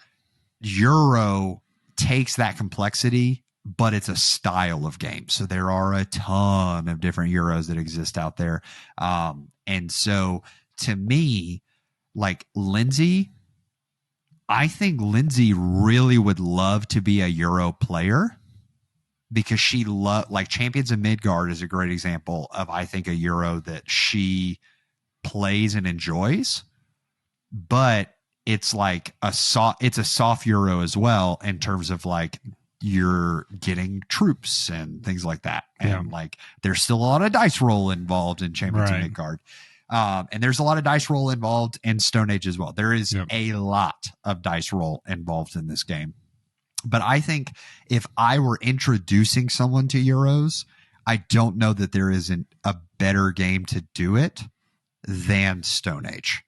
A: Euro takes that complexity, but it's a style of game. So there are a ton of different Euros that exist out there. And so to me, like Lindsay, I think Lindsay really would love to be a Euro player because she like Champions of Midgard is a great example of, I think, a Euro that she plays and enjoys, but it's like it's a soft Euro as well in terms of like, you're getting troops and things like that. And like, there's still a lot of dice roll involved in Champions of Midgard. And there's a lot of dice roll involved in Stone Age as well. There is a lot of dice roll involved in this game. But I think if I were introducing someone to Euros, I don't know that there isn't a better game to do it than Stone Age.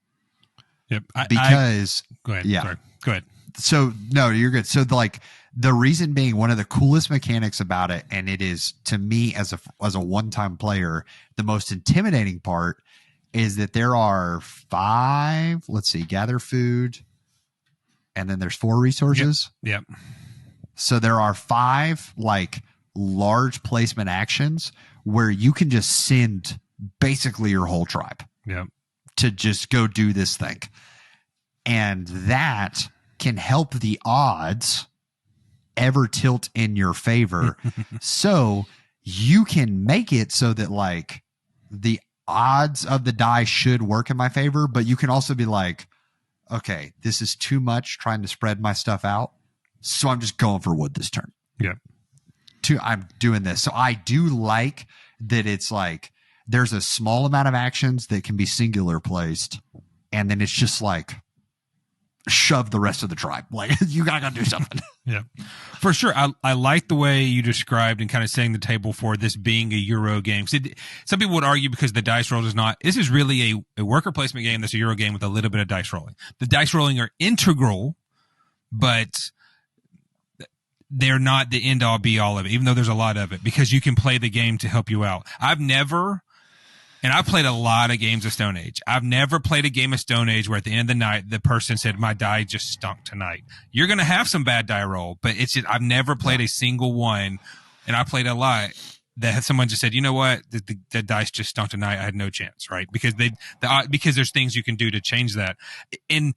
B: Yep.
A: Go ahead.
B: Yeah. Sorry. Go ahead.
A: So no, you're good. So like the reason being, one of the coolest mechanics about it, and it is to me as a one-time player, the most intimidating part is that there are 5, let's see, gather food, and then there's 4 resources.
B: Yep.
A: So there are 5 like large placement actions where you can just send basically your whole tribe to just go do this thing. And that can help the odds ever tilt in your favor. So you can make it so that like the odds of the die should work in my favor, but you can also be like, okay, this is too much trying to spread my stuff out, so I'm just going for wood this turn. I'm doing this. So I do like that it's like there's a small amount of actions that can be singular placed, and then it's just like shove the rest of the tribe. Like, you gotta do something.
B: For sure. I like the way you described and kind of setting the table for this being a Euro game. Some people would argue because the dice roll is not, this is really a worker placement game that's a Euro game with a little bit of dice rolling. The dice rolling are integral, but they're not the end all be all of it, even though there's a lot of it, because you can play the game to help you out. I've played a lot of games of Stone Age. I've never played a game of Stone Age where at the end of the night, the person said, my die just stunk tonight. You're going to have some bad die roll, but it's just, I've never played a single one, and I played a lot that had someone just said, you know what, the dice just stunk tonight. I had no chance, right? Because because there's things you can do to change that. And,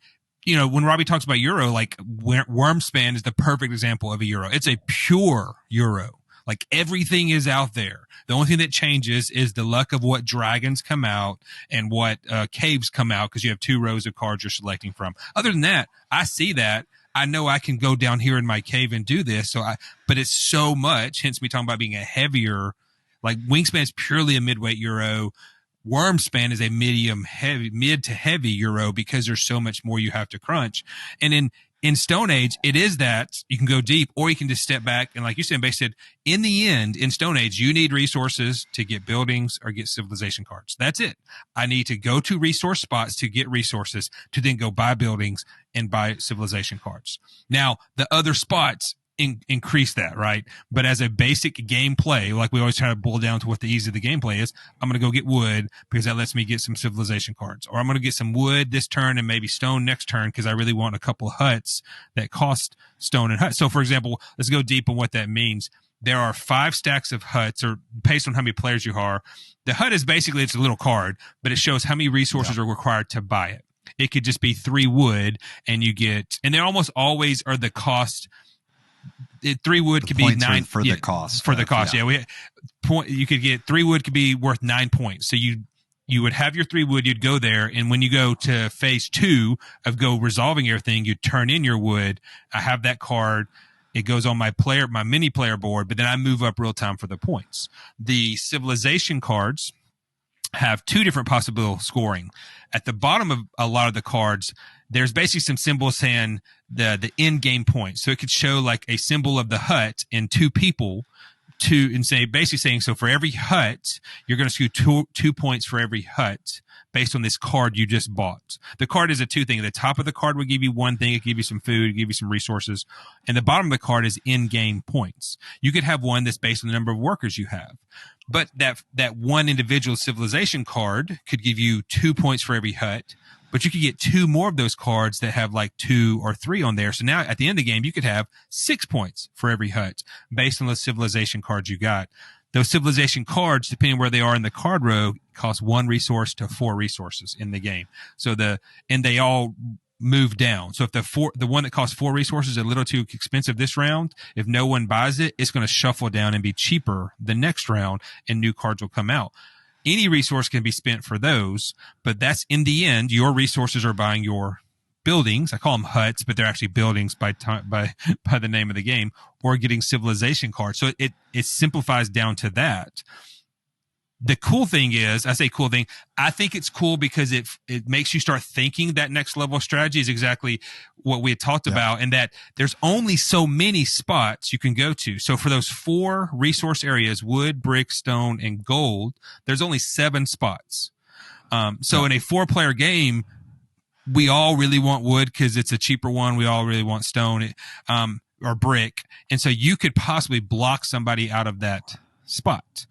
B: you know, when Robbie talks about Euro, like Wormspan is the perfect example of a Euro. It's a pure Euro. Like everything is out there. The only thing that changes is the luck of what dragons come out and what caves come out, because you have 2 rows of cards you're selecting from. Other than that, I see that. I know I can go down here in my cave and do this. But it's so much, hence me talking about being a heavier, like Wingspan is purely a midweight Euro. Wormspan is a mid to heavy Euro because there's so much more you have to crunch. And In Stone Age, it is that you can go deep, or you can just step back. And like you said, basically, in the end, in Stone Age, you need resources to get buildings or get civilization cards. That's it. I need to go to resource spots to get resources to then go buy buildings and buy civilization cards. Now, the other spots increase that, right? But as a basic gameplay, like we always try to boil down to what the easy of the gameplay is, I'm going to go get wood because that lets me get some civilization cards, or I'm going to get some wood this turn and maybe stone next turn because I really want a couple of huts that cost stone and huts. So for example, let's go deep on what that means. There are 5 stacks of huts, or based on how many players you are. The hut is basically, it's a little card, but it shows how many resources are required to buy it. It could just be 3 wood and you get, and they almost always are the cost. 3 wood could be 9
A: for the cost.
B: For the cost, you could get 3 wood could be worth 9 points. So you would have your 3 wood, you'd go there, and when you go to phase 2 of go resolving everything, you turn in your wood. I have that card. It goes on my mini player board, but then I move up real time for the points. The civilization cards have 2 different possible scoring. At the bottom of a lot of the cards, there's basically some symbols saying the end game points. So it could show like a symbol of the hut and 2 people and say, basically saying, so for every hut, you're going to score 2 points for every hut based on this card you just bought. The card is a 2 thing. The top of the card will give you 1 thing. It will give you some food, give you some resources. And the bottom of the card is in-game points. You could have one that's based on the number of workers you have. But that one individual civilization card could give you 2 points for every hut. But you could get 2 more of those cards that have like 2 or 3 on there. So now at the end of the game, you could have 6 points for every hut based on the civilization cards you got. Those civilization cards, depending where they are in the card row, cost 1 resource to 4 resources in the game. So and they all move down. So if the one that costs 4 resources is a little too expensive this round, if no one buys it, it's going to shuffle down and be cheaper the next round, and new cards will come out. Any resource can be spent for those, but that's in the end, your resources are buying your buildings. I call them huts, but they're actually buildings by the name of the game, or getting civilization cards. So it simplifies down to that. The cool thing is, I say cool thing, I think it's cool because it makes you start thinking that next level strategy is exactly what we had talked about, and that there's only so many spots you can go to. So for those 4 resource areas, wood, brick, stone, and gold, there's only 7 spots. So in a 4-player game, we all really want wood because it's a cheaper one. We all really want stone, or brick. And so you could possibly block somebody out of that spot.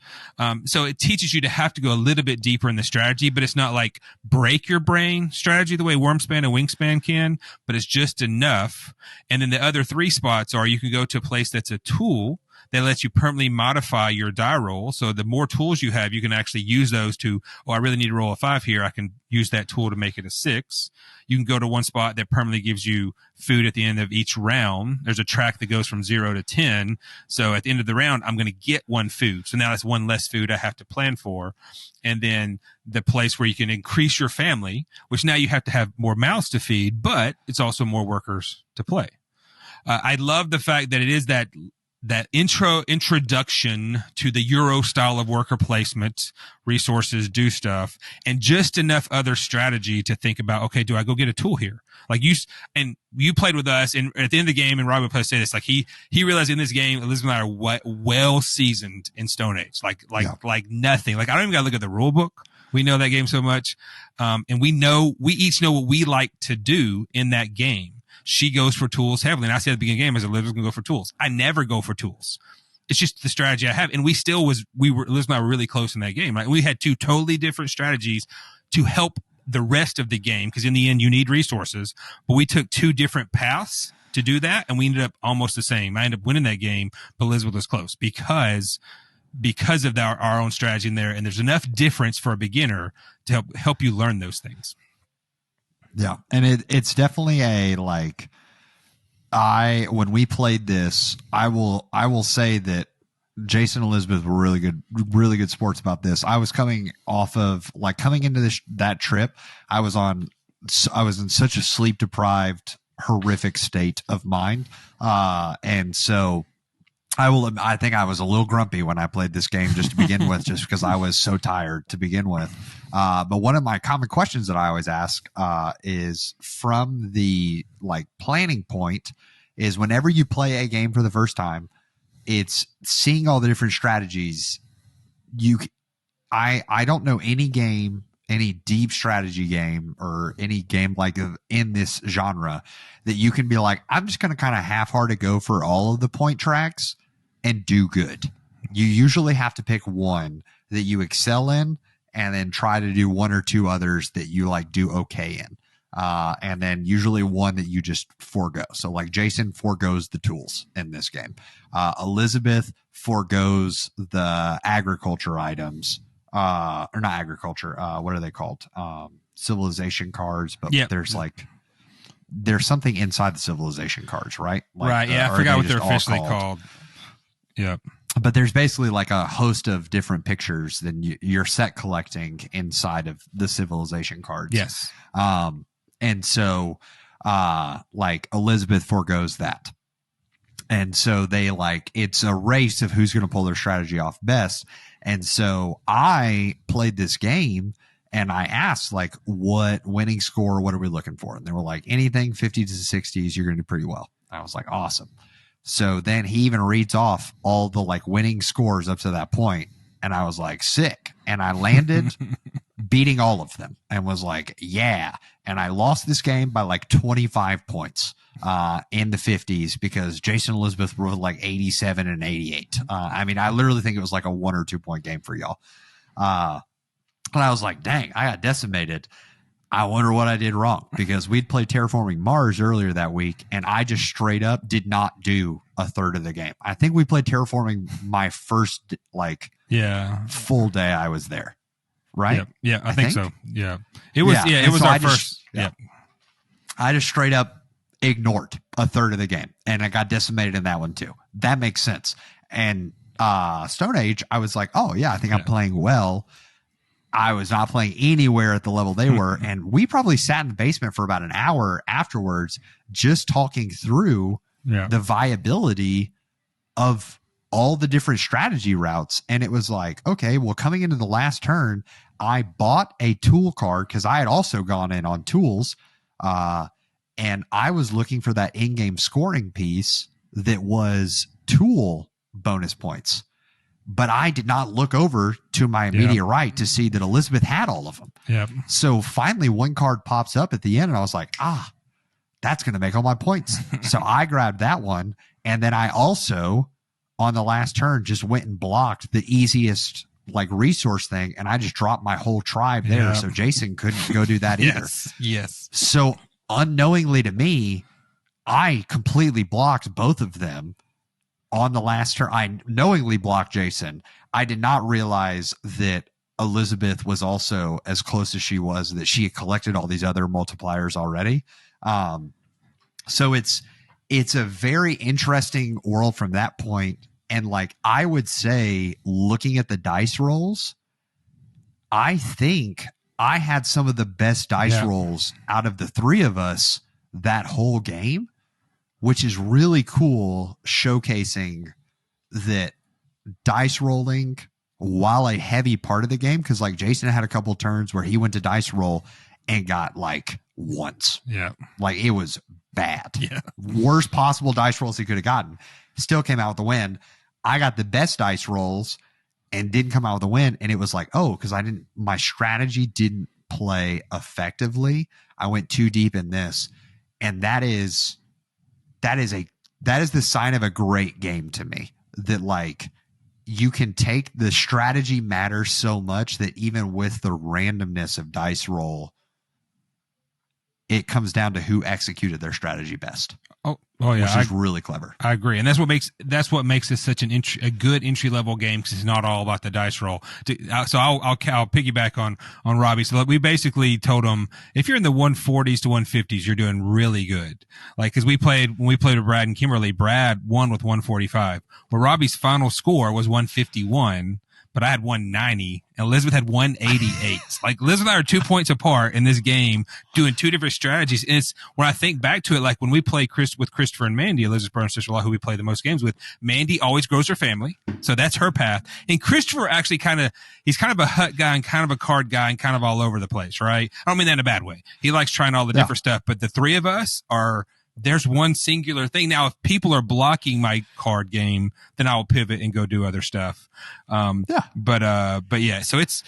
B: So it teaches you to have to go a little bit deeper in the strategy, but it's not like break your brain strategy the way Wormspan and Wingspan can, but it's just enough. And then the other 3 spots are, you can go to a place that's a tool that lets you permanently modify your die roll. So the more tools you have, you can actually use those to, I really need to roll a 5 here. I can use that tool to make it a 6. You can go to one spot that permanently gives you food at the end of each round. There's a track that goes from 0 to 10. So at the end of the round, I'm going to get 1 food. So now that's 1 less food I have to plan for. And then the place where you can increase your family, which now you have to have more mouths to feed, but it's also more workers to play. I love the fact that it is that introduction to the Euro style of worker placement, resources, do stuff, and just enough other strategy to think about, okay, do I go get a tool here? Like you played with us, and at the end of the game, and Robbie would say this, like he realized in this game, Elizabeth and I are well seasoned in Stone Age, like nothing. Like I don't even got to look at the rule book. We know that game so much. And we each know what we like to do in that game. She goes for tools heavily. And I said at the beginning of the game, I said, Liv's going to go for tools. I never go for tools. It's just the strategy I have. And Liz and I were really close in that game. Like we had 2 totally different strategies to help the rest of the game. Cause in the end, you need resources, but we took 2 different paths to do that. And we ended up almost the same. I ended up winning that game, but Elizabeth was close because of our own strategy in there. And there's enough difference for a beginner to help you learn those things.
A: Yeah. And it's definitely when we played this, I will say that Jason and Elizabeth were really good sports about this. I was coming into that trip. I was in such a sleep deprived, horrific state of mind. And so I think I was a little grumpy when I played this game just to begin with, just because I was so tired to begin with. But one of my common questions that I always ask is from the like planning point is whenever you play a game for the first time, it's seeing all the different strategies. I don't know any game, any deep strategy game or any game like in this genre that you can be like, I'm just going to kind of half-hearted go for all of the point tracks and do good. You usually have to pick one that you excel in and then try to do one or two others that you like do okay in. And then usually one that you just forego. So like Jason forgoes the tools in this game. Elizabeth forgoes the agriculture items, or not agriculture. What are they called? Civilization cards, but there's something inside the civilization cards, right? Like,
B: right. Yeah. I forgot what they're officially called. Yep.
A: But there's basically like a host of different pictures than you're set collecting inside of the civilization cards.
B: Yes.
A: And so, like Elizabeth forgoes that. And so they like, it's a race of who's going to pull their strategy off best. And so I played this game and I asked like, what winning score, what are we looking for? And they were like, anything 50 to 60s, you're going to do pretty well. I was like, awesome. So then he even reads off all the like winning scores up to that point. And I was like, sick. And I landed beating all of them and was like, yeah. And I lost this game by like 25 points in the 50s because Jason and Elizabeth were like 87 and 88. I mean, I literally think it was like a 1 or 2 point game for y'all. And I was like, dang, I got decimated. I wonder what I did wrong because we'd played Terraforming Mars earlier that week and I just straight up did not do a third of the game. I think we played Terraforming my first full day I was there. Right?
B: Yeah, I think so. Yeah. It was it was our first.
A: I just straight up ignored a third of the game and I got decimated in that one too. That makes sense. And Stone Age, I was like, oh yeah, I think I'm playing well. I was not playing anywhere at the level they were. And we probably sat in the basement for about an hour afterwards, just talking through the viability of all the different strategy routes. And it was like, okay, well, coming into the last turn, I bought a tool card because I had also gone in on tools. And I was looking for that in-game scoring piece that was tool bonus points. But I did not look over to my immediate right to see that Elizabeth had all of them.
B: Yep.
A: So finally one card pops up at the end and I was like, that's going to make all my points. So I grabbed that one. And then I also, on the last turn, just went and blocked the easiest like resource thing. And I just dropped my whole tribe there. Yep. So Jason couldn't go do that either.
B: Yes.
A: So unknowingly to me, I completely blocked both of them. On the last turn, I knowingly blocked Jason. I did not realize that Elizabeth was also as close as she was, that she had collected all these other multipliers already. So it's a very interesting world from that point. And like, I would say looking at the dice rolls, I think I had some of the best dice rolls out of the three of us that whole game, which is really cool, showcasing that dice rolling, while a heavy part of the game, because like Jason had a couple turns where he went to dice roll and got like once.
B: Yeah.
A: Like it was bad.
B: Yeah.
A: Worst possible dice rolls he could have gotten. Still came out with the win. I got the best dice rolls and didn't come out with a win. And it was like, because my strategy didn't play effectively. I went too deep in this. And that is the sign of a great game to me, that like you can take the strategy matters so much that even with the randomness of dice roll, it comes down to who executed their strategy best.
B: Oh yeah,
A: which is really clever.
B: I agree, and that's what makes this such a good entry level game, because it's not all about the dice roll. So I'll piggyback on Robbie. So we basically told him, if you're in the 140s to 150s, you're doing really good. Like, because when we played with Brad and Kimberly, Brad won with 145. Well, Robbie's final score was 151. but I had 190 and Elizabeth had 188. Like Elizabeth and I are 2 points apart in this game doing two different strategies. And it's when I think back to it, like when we play with Christopher and Mandy, Elizabeth's brother and sister-in-law, who we play the most games with, Mandy always grows her family. So that's her path. And Christopher actually he's kind of a hut guy and kind of a card guy and kind of all over the place, right? I don't mean that in a bad way. He likes trying all the different stuff, but the three of us there's one singular thing. Now, if people are blocking my card game, then I'll pivot and go do other stuff. But yeah, so it's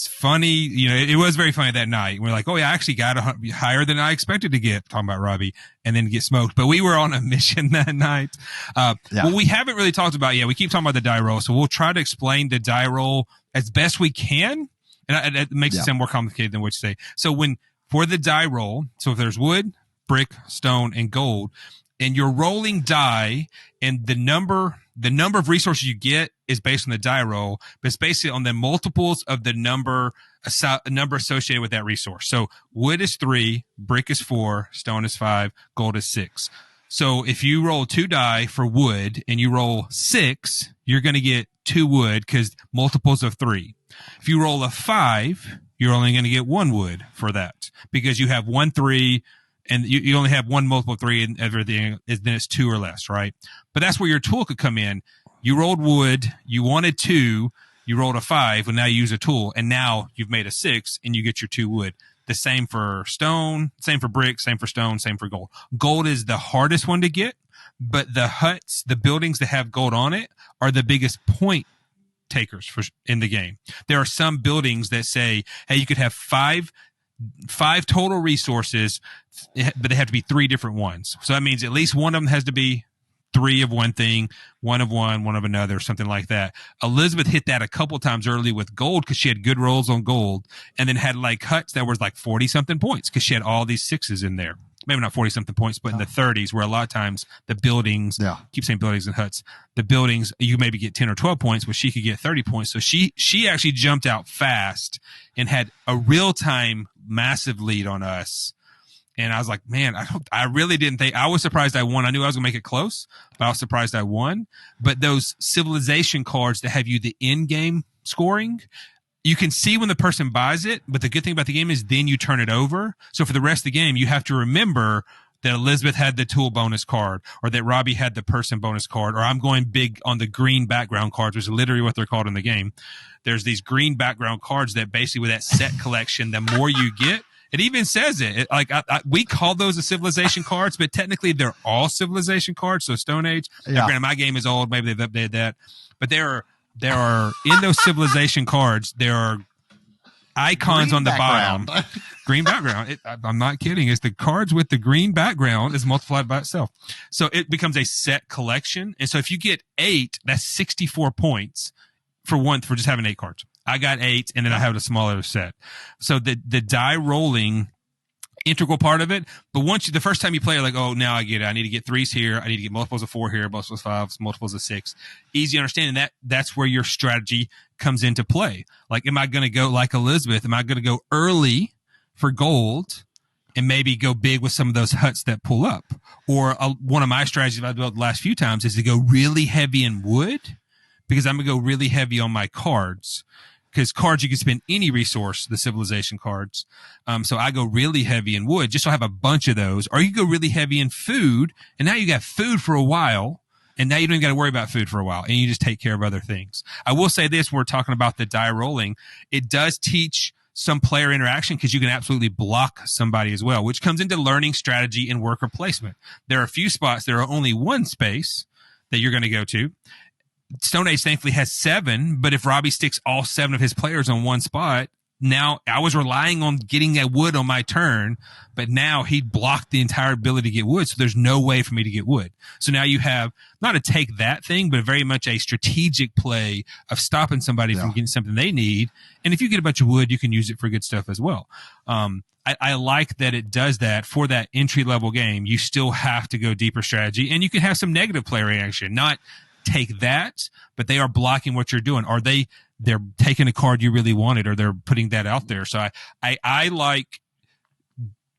B: funny. You know, it was very funny that night. We're like, oh yeah, I actually got higher than I expected to get, talking about Robbie, and then get smoked. But we were on a mission that night. What we haven't really talked about yet, we keep talking about the die roll. So we'll try to explain the die roll as best we can. And it makes it sound more complicated than what you say. So for the die roll, so if there's wood, brick, stone, and gold, and you're rolling die, and the number of resources you get is based on the die roll, but it's basically on the multiples of the number associated with that resource. So wood is 3, brick is 4, stone is 5, gold is 6. So if you roll 2 die for wood and you roll 6, you're going to get 2 wood because multiples of 3. If you roll a 5, you're only going to get 1 wood for that because you have 1 3 and you only have one multiple of 3 and everything then it's 2 or less, right? But that's where your tool could come in. You rolled wood, you wanted 2, you rolled a 5, and now you use a tool, and now you've made a 6 and you get your 2 wood. The same for stone, same for brick, same for stone, same for gold. Gold is the hardest one to get, but the huts, the buildings that have gold on it are the biggest point takers in the game. There are some buildings that say, hey, you could have five total resources, but they have to be 3 different ones. So that means at least one of them has to be 3 of one thing, 1 of one, 1 of another, something like that. Elizabeth hit that a couple times early with gold because she had good rolls on gold, and then had like huts that was like 40 something points because she had all these 6s in there. Maybe not 40 something points, but in the 30s, where a lot of times the buildings, keep saying buildings and huts, the buildings, you maybe get 10 or 12 points, but she could get 30 points. So she actually jumped out fast and had a real time massive lead on us. And I was like, man, I really didn't think, I was surprised I won. I knew I was gonna make it close, but I was surprised I won. But those civilization cards that have you the in game scoring, you can see when the person buys it, but the good thing about the game is then you turn it over. So for the rest of the game, you have to remember that Elizabeth had the tool bonus card, or that Robbie had the person bonus card, or I'm going big on the green background cards, which is literally what they're called in the game. There's these green background cards that basically with that set collection, the more you get, it even says it. We call those the civilization cards, but technically they're all civilization cards. So Stone Age. Now, granted, my game is old. Maybe they've updated that, but there are in those civilization cards, there are icons green on the bottom. Green background. I'm not kidding. It's the cards with the green background is multiplied by itself. So it becomes a set collection. And so if you get 8, that's 64 points for just having 8 cards. I got 8, and then I have a smaller set. So the die rolling integral part of it. But the first time you play, you're like, oh, now I get it. I need to get 3s here. I need to get multiples of 4 here, multiples of 5s, multiples of 6. Easy understanding that's where your strategy comes into play. Like, am I going to go like Elizabeth? Am I going to go early for gold and maybe go big with some of those huts that pull up? Or one of my strategies I've built the last few times is to go really heavy in wood, because I'm going to go really heavy on my cards. Because cards, you can spend any resource, the civilization cards. So I go really heavy in wood, just so I have a bunch of those. Or you go really heavy in food, and now you got food for a while, and now you don't even got to worry about food for a while, and you just take care of other things. I will say this, when we're talking about the die rolling, it does teach some player interaction, because you can absolutely block somebody as well, which comes into learning strategy and worker placement. There are a few spots, there are only one space that you're going to go to. Stone Age thankfully has 7, but if Robbie sticks all 7 of his players on one spot, now I was relying on getting that wood on my turn, but now he blocked the entire ability to get wood, so there's no way for me to get wood. So now you have not a take that thing, but very much a strategic play of stopping somebody from getting something they need. And if you get a bunch of wood, you can use it for good stuff as well. I like that it does that for that entry level game. You still have to go deeper strategy, and you can have some negative player reaction, not take that, but they are blocking what you're doing. Or they're taking a card you really wanted, or they're putting that out there. So I like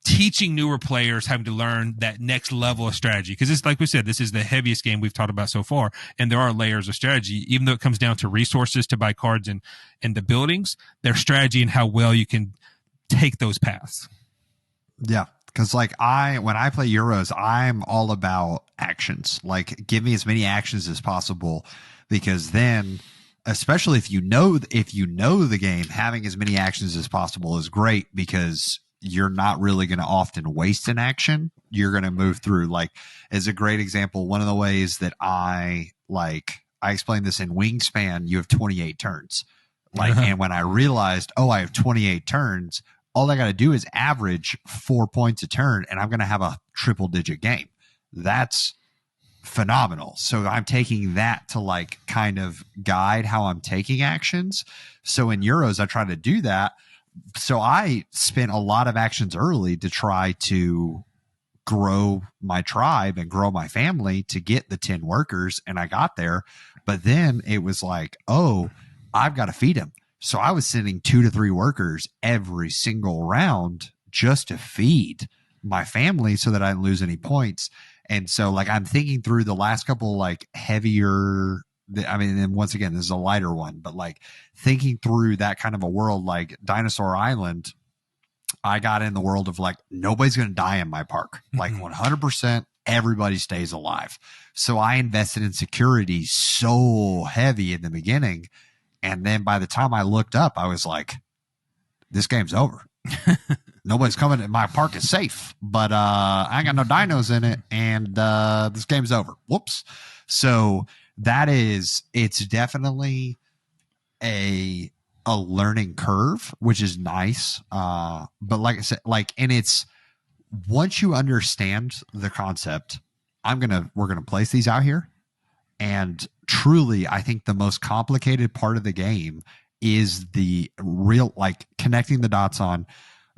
B: teaching newer players having to learn that next level of strategy. Because it's like we said, this is the heaviest game we've talked about so far, and there are layers of strategy. Even though it comes down to resources to buy cards and the buildings, there's strategy and how well you can take those paths.
A: Yeah. Because when I play Euros, I'm all about actions. Like, give me as many actions as possible, because then, especially if you know the game, having as many actions as possible is great, because you're not really going to often waste an action. You're going to move through. Like, as a great example, one of the ways that I explained this in Wingspan, you have 28 turns. Like, and when I realized, I have 28 turns, all I got to do is average 4 points a turn, and I'm going to have a triple digit game. That's phenomenal. So I'm taking that to like kind of guide how I'm taking actions. So in Euros, I try to do that. So I spent a lot of actions early to try to grow my tribe and grow my family to get the 10 workers. And I got there, but then it was like, I've got to feed them. So I was sending 2 to 3 workers every single round just to feed my family so that I didn't lose any points. And so like, I'm thinking through the last couple, like heavier, and once again, this is a lighter one, but like thinking through that kind of a world, like Dinosaur Island, I got in the world of like, nobody's going to die in my park. Like 100%, everybody stays alive. So I invested in security so heavy in the beginning. And then by the time I looked up, I was like, this game's over. Nobody's coming in. My park is safe, but I ain't got no dinos in it. And this game's over. Whoops. So it's definitely a learning curve, which is nice. But like I said, and it's, once you understand the concept, we're going to place these out here. And truly, I think the most complicated part of the game is the real, like, connecting the dots on,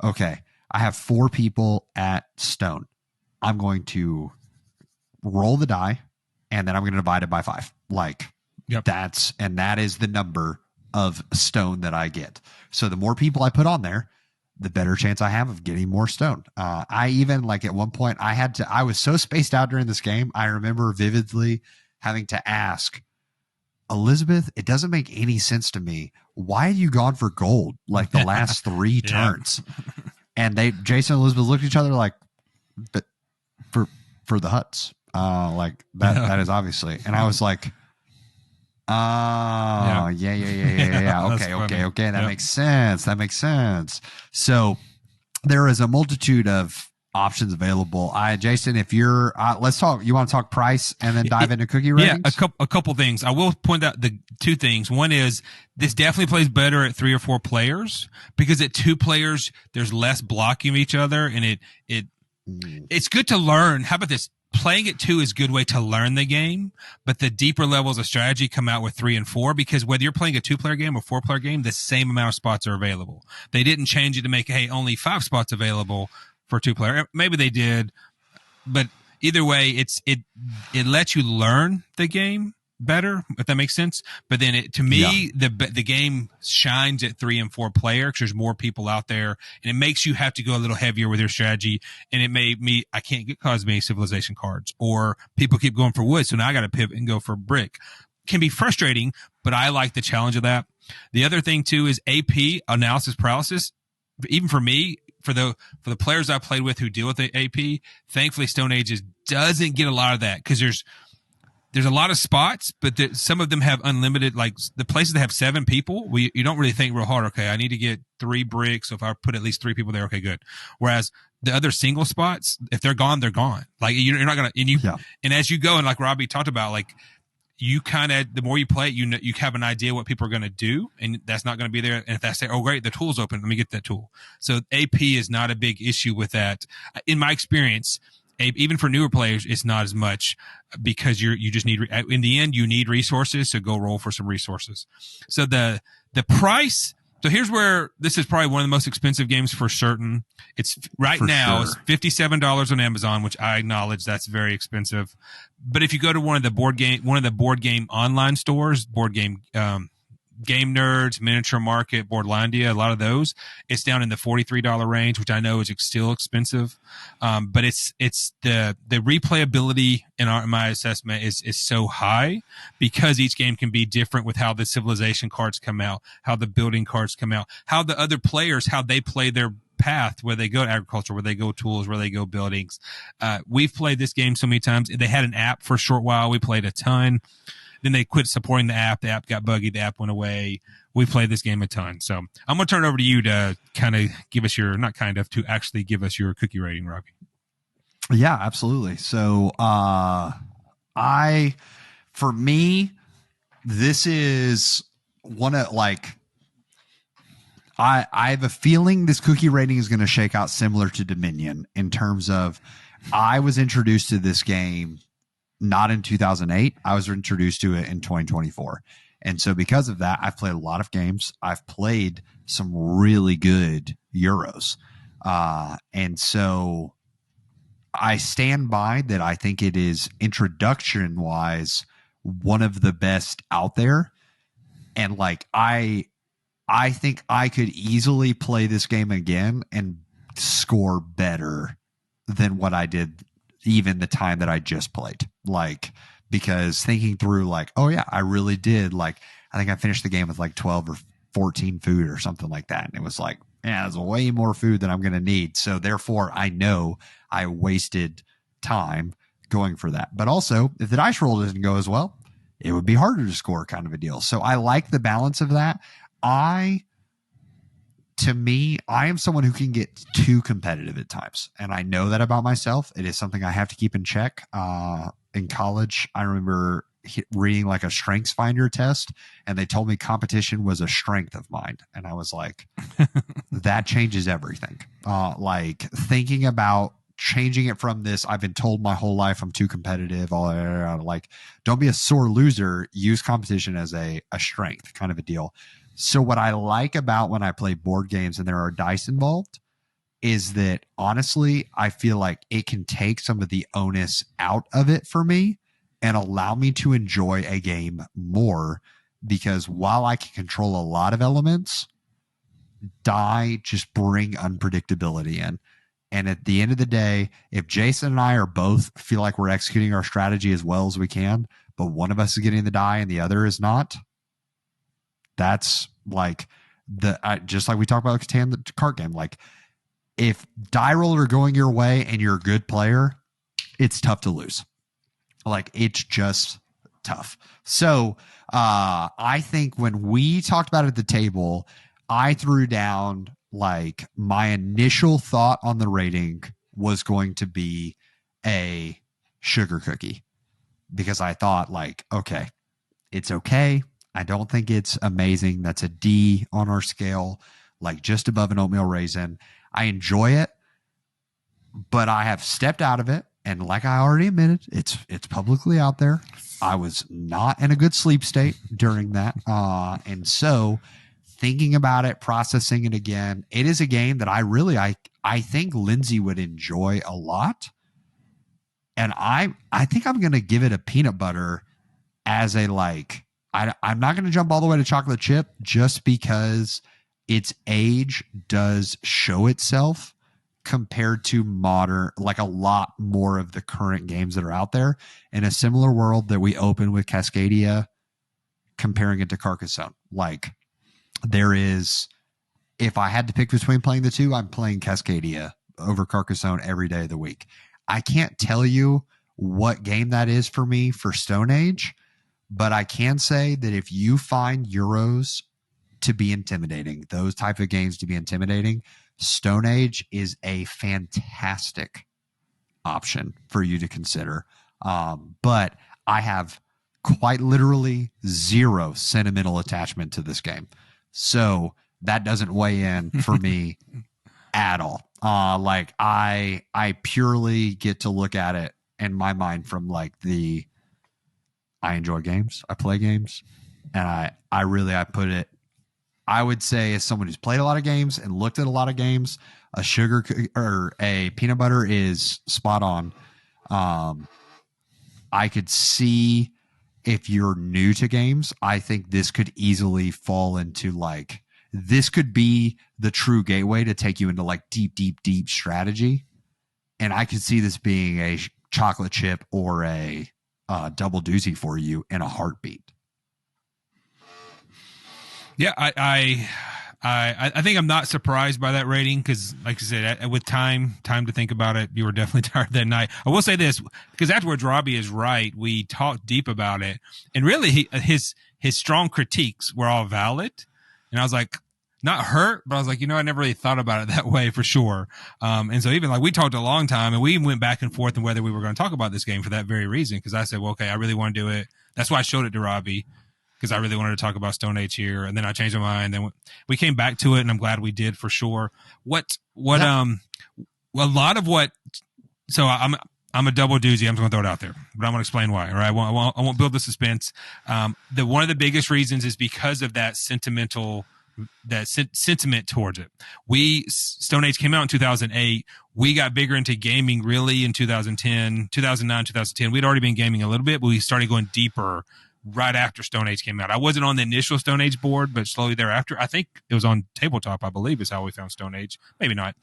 A: okay, I have 4 people at stone. I'm going to roll the die, and then I'm going to divide it by 5. Like,
B: yep.
A: that is the number of stone that I get. So the more people I put on there, the better chance I have of getting more stone. I even, like, at one point I was so spaced out during this game. I remember vividly having to ask Elizabeth, it doesn't make any sense to me. Why have you gone for gold like the last 3 turns? And Jason and Elizabeth looked at each other like, but for the huts, like that is obviously. And I was like, yeah. Okay. That makes sense. So there is a multitude of options available. Jason, if you're let's talk, you want to talk price and then dive into cookie ratings?
B: Yeah, a couple things. I will point out the 2 things. One is this definitely plays better at 3 or 4 players, because at 2 players there's less blocking of each other, and it's good to learn. How about this? Playing at 2 is a good way to learn the game, but the deeper levels of strategy come out with 3 and 4, because whether you're playing a 2-player game or 4-player game, the same amount of spots are available. They didn't change it to make, only 5 spots available for 2-player. Maybe they did, but either way, it lets you learn the game better, if that makes sense. But then the game shines at 3 and 4 player, because there's more people out there, and it makes you have to go a little heavier with your strategy. And it made me, I can't get cosme civilization cards, or people keep going for wood, so now I got to pivot and go for brick. Can be frustrating, but I like the challenge of that. The other thing too is AP, analysis paralysis. Even for me, for the players I played with who deal with the AP, thankfully Stone Ages doesn't get a lot of that, because there's a lot of spots, but some of them have unlimited, like the places that have 7 people, you don't really think real hard. Okay, I need to get 3 bricks. So if I put at least 3 people there, okay, good. Whereas the other single spots, if they're gone, they're gone. Like you're not going to, and as you go, and like Robbie talked about, like you kind of, the more you play it, you have an idea what people are going to do, and that's not going to be there. And if that's there, oh great, the tool's open, let me get that tool. So AP is not a big issue with that. In my experience, even for newer players, it's not as much, because you just need, in the end, you need resources. So go roll for some resources. So the price. So here's where this is probably one of the most expensive games for certain. It's right now it's $57 on Amazon, which I acknowledge that's very expensive. But if you go to one of the board game online stores, Game Nerds, Miniature Market, Boardlandia, a lot of those, it's down in the $43 range, which I know is still expensive. But it's the replayability in my assessment is so high because each game can be different with how the civilization cards come out, how the building cards come out, how the other players, how they play their path, where they go to agriculture, where they go tools, where they go buildings. We've played this game so many times. They had an app for a short while. We played a ton. Then they quit supporting the app. The app got buggy. The app went away. We played this game a ton. So I'm going to turn it over to you to kind of give us your, not kind of, to actually give us your cookie rating, Robbie.
A: Yeah, absolutely. So for me, this is one of like, I have a feeling this cookie rating is going to shake out similar to Dominion in terms of I was introduced to this game not in 2008. I was introduced to it in 2024. And so because of that, I've played a lot of games. I've played some really good Euros. And so I stand by that. I think it is introduction wise one of the best out there. And like, I think I could easily play this game again and score better than what I did even the time that I just played. Like, because thinking through like, oh yeah, I really did. Like, I think I finished the game with like 12 or 14 food or something like that. And it was like, yeah, there's way more food than I'm going to need. So therefore I know I wasted time going for that. But also if the dice roll doesn't go as well, it would be harder to score, kind of a deal. So I like the balance of that. To me, I am someone who can get too competitive at times. And I know that about myself. It is something I have to keep in check. In college, I remember reading like a strengths finder test, and they told me competition was a strength of mine. And I was like, that changes everything. Like thinking about changing it from this, I've been told my whole life I'm too competitive, like, don't be a sore loser, use competition as a strength, kind of a deal. So what I like about when I play board games and there are dice involved is that honestly, I feel like it can take some of the onus out of it for me and allow me to enjoy a game more, because while I can control a lot of elements, die just bring unpredictability in. And at the end of the day, if Jason and I are both feel like we're executing our strategy as well as we can, but one of us is getting the die and the other is not, that's like just like we talked about Catan, the card game. Like if die roller are going your way and you're a good player, it's tough to lose. Like it's just tough. So I think when we talked about it at the table, I threw down like my initial thought on the rating was going to be a sugar cookie, because I thought like, okay, it's okay. I don't think it's amazing. That's a D on our scale, like just above an oatmeal raisin. I enjoy it, but I have stepped out of it. And like I already admitted, it's publicly out there. I was not in a good sleep state during that. And so thinking about it, processing it again, it is a game that I think Lindsay would enjoy a lot. And I think I'm going to give it a peanut butter as a like, I'm not going to jump all the way to chocolate chip just because its age does show itself compared to modern, like a lot more of the current games that are out there in a similar world that we open with Cascadia, comparing it to Carcassonne. Like there is, if I had to pick between playing the two, I'm playing Cascadia over Carcassonne every day of the week. I can't tell you what game that is for me for Stone Age, but I can say that if you find Euros to be intimidating, those type of games to be intimidating, Stone Age is a fantastic option for you to consider. But I have quite literally zero sentimental attachment to this game. So that doesn't weigh in for me at all. Like I purely get to look at it in my mind from like I enjoy games, I play games, and I put it, I would say as someone who's played a lot of games and looked at a lot of games, a sugar or a peanut butter is spot on. I could see if you're new to games, I think this could easily fall into like, this could be the true gateway to take you into like deep strategy. And I could see this being a chocolate chip or a double doozy for you in a heartbeat.
B: Yeah, I think I'm not surprised by that rating because, like I said, with time to think about it, you were definitely tired that night. I will say this, because afterwards, Robbie is right. We talked deep about it, and really, his strong critiques were all valid. And I was like, not hurt, but I was like, I never really thought about it that way for sure. And so even like we talked a long time, and we went back and forth on whether we were going to talk about this game for that very reason. Because I said, well, okay, I really want to do it. That's why I showed it to Robbie, because I really wanted to talk about Stone Age here, and then I changed my mind. Then we came back to it, and I'm glad we did for sure. A lot of what. So I'm a double doozy. I'm just going to throw it out there, but I'm going to explain why. All right, I won't build the suspense. One of the biggest reasons is because of that sentiment towards it. Stone Age came out in 2008. We got bigger into gaming really in 2009, 2010. We'd already been gaming a little bit, but we started going deeper right after Stone Age came out. I wasn't on the initial Stone Age board, but slowly thereafter, I think it was on tabletop, I believe is how we found Stone Age. Maybe not.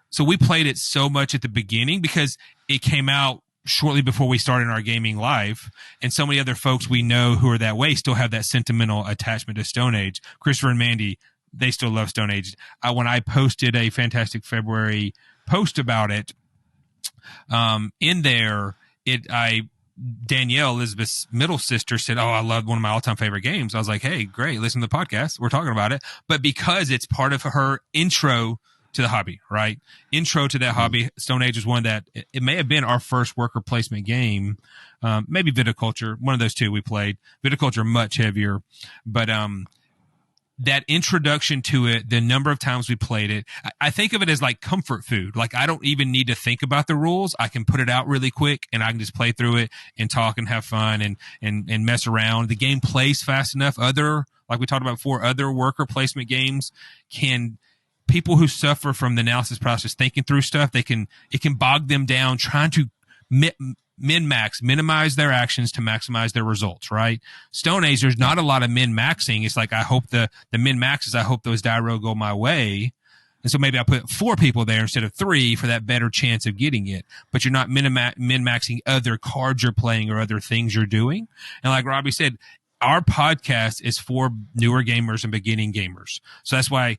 B: So we played it so much at the beginning because it came out shortly before we started our gaming life. And so many other folks we know who are that way still have that sentimental attachment to Stone Age. Christopher and Mandy, they still love Stone Age. When I posted a Fantastic February post about it, in there, Danielle, Elizabeth's middle sister, said, "Oh, I love one of my all-time favorite games." I was like, "Hey, great. Listen to the podcast. We're talking about it." But because it's part of her intro to the hobby, right? Intro to that hobby, Stone Age is one that it may have been our first worker placement game. Maybe Viticulture, one of those two we played. Viticulture, much heavier. But that introduction to it, the number of times we played it, I think of it as like comfort food. Like I don't even need to think about the rules. I can put it out really quick and I can just play through it and talk and have fun and mess around. The game plays fast enough. Like we talked about before, other worker placement games people who suffer from the analysis process, thinking through stuff, it can bog them down trying to minimize their actions to maximize their results, right? Stone Age, there's not a lot of min-maxing. It's like, I hope the min-max is I hope those die roll go my way. And so maybe I put 4 people there instead of 3 for that better chance of getting it. But you're not min-maxing other cards you're playing or other things you're doing. And like Robbie said, our podcast is for newer gamers and beginning gamers. So that's why,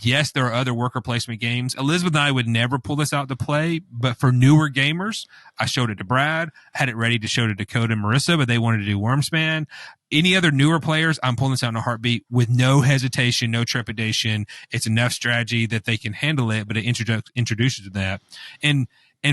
B: yes, there are other worker placement games. Elizabeth and I would never pull this out to play, but for newer gamers, I showed it to Brad, had it ready to show to Dakota and Marissa, but they wanted to do Wormspan. Any other newer players, I'm pulling this out in a heartbeat with no hesitation, no trepidation. It's enough strategy that they can handle it, but it introduces to that. And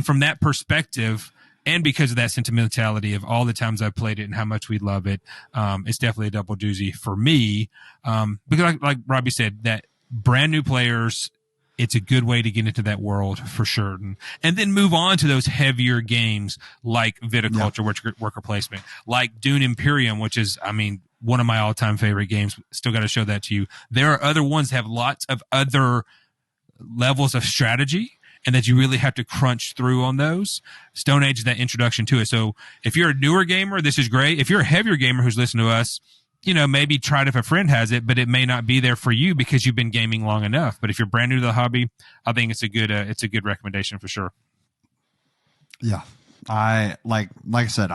B: from that perspective, and because of that sentimentality of all the times I've played it and how much we love it, it's definitely a double doozy for me. Because like Robbie said, that brand new players, it's a good way to get into that world for sure. And then move on to those heavier games like Viticulture, worker placement, like Dune Imperium, which is, one of my all-time favorite games. Still got to show that to you. There are other ones that have lots of other levels of strategy and that you really have to crunch through on those. Stone Age is that introduction to it. So if you're a newer gamer, this is great. If you're a heavier gamer who's listening to us, maybe try it if a friend has it, but it may not be there for you because you've been gaming long enough. But if you're brand new to the hobby, I think it's a good recommendation for sure.
A: Yeah. I said,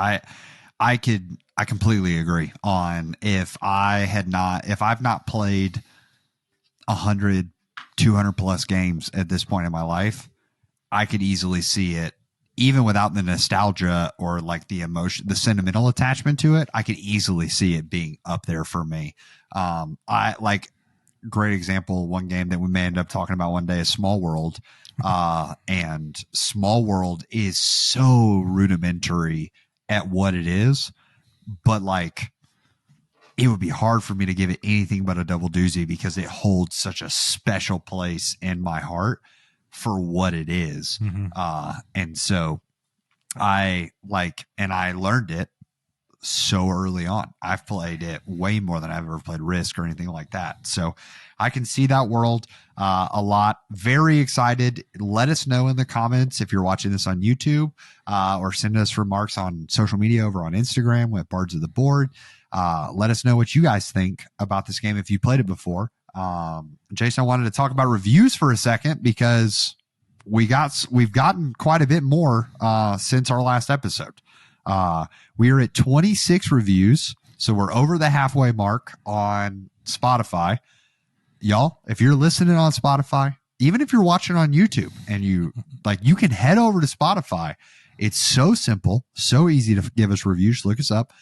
A: I completely agree on if I've not played 100, 200 plus games at this point in my life, I could easily see it. Even without the nostalgia or like the emotion, the sentimental attachment to it, I could easily see it being up there for me. Great example. One game that we may end up talking about one day is Small World. And Small World is so rudimentary at what it is, but like it would be hard for me to give it anything but a double doozy because it holds such a special place in my heart for what it is. Mm-hmm. And so I learned it so early on. I've played it way more than I've ever played Risk or anything like that. So I can see that world a lot. Very excited. Let us know in the comments if you're watching this on YouTube, or send us remarks on social media over on Instagram with Bards of the Board. Let us know what you guys think about this game if you played it before. Jason, I wanted to talk about reviews for a second because we've gotten quite a bit more since our last episode. We are at 26 reviews, so we're over the halfway mark on Spotify. Y'all, if you're listening on Spotify, even if you're watching on YouTube and you can head over to Spotify. It's so simple, so easy to give us reviews. Look us up.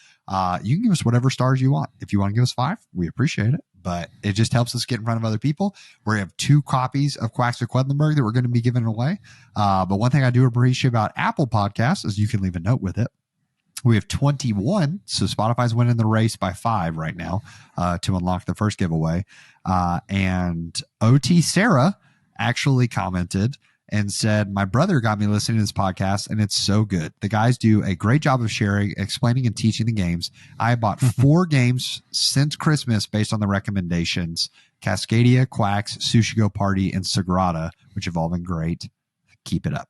A: You can give us whatever stars you want. If you want to give us 5, we appreciate it, but it just helps us get in front of other people. We have 2 copies of Quacks of Quedlinburg that we're going to be giving away. But one thing I do appreciate about Apple Podcasts is you can leave a note with it. We have 21, so Spotify's winning the race by 5 right now to unlock the first giveaway. And OT Sarah actually commented and said, my brother got me listening to this podcast, and it's so good. The guys do a great job of sharing, explaining, and teaching the games. I bought 4 games since Christmas based on the recommendations: Cascadia, Quacks, Sushi Go Party, and Sagrada, which have all been great. Keep it up.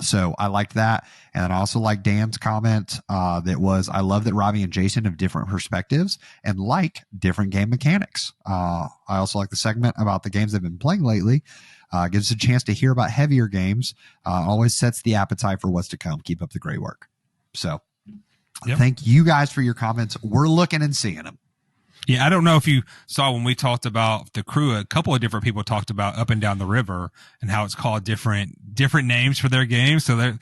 A: So I liked that. And then I also like Dan's comment, that was, I love that Robbie and Jason have different perspectives and like different game mechanics. I also like the segment about the games they've been playing lately. Gives us a chance to hear about heavier games. Always sets the appetite for what's to come. Keep up the great work. So Thank you guys for your comments. We're looking and seeing them.
B: Yeah, I don't know if you saw when we talked about the crew, a couple of different people talked about Up and Down the River and how it's called different names for their games. So they're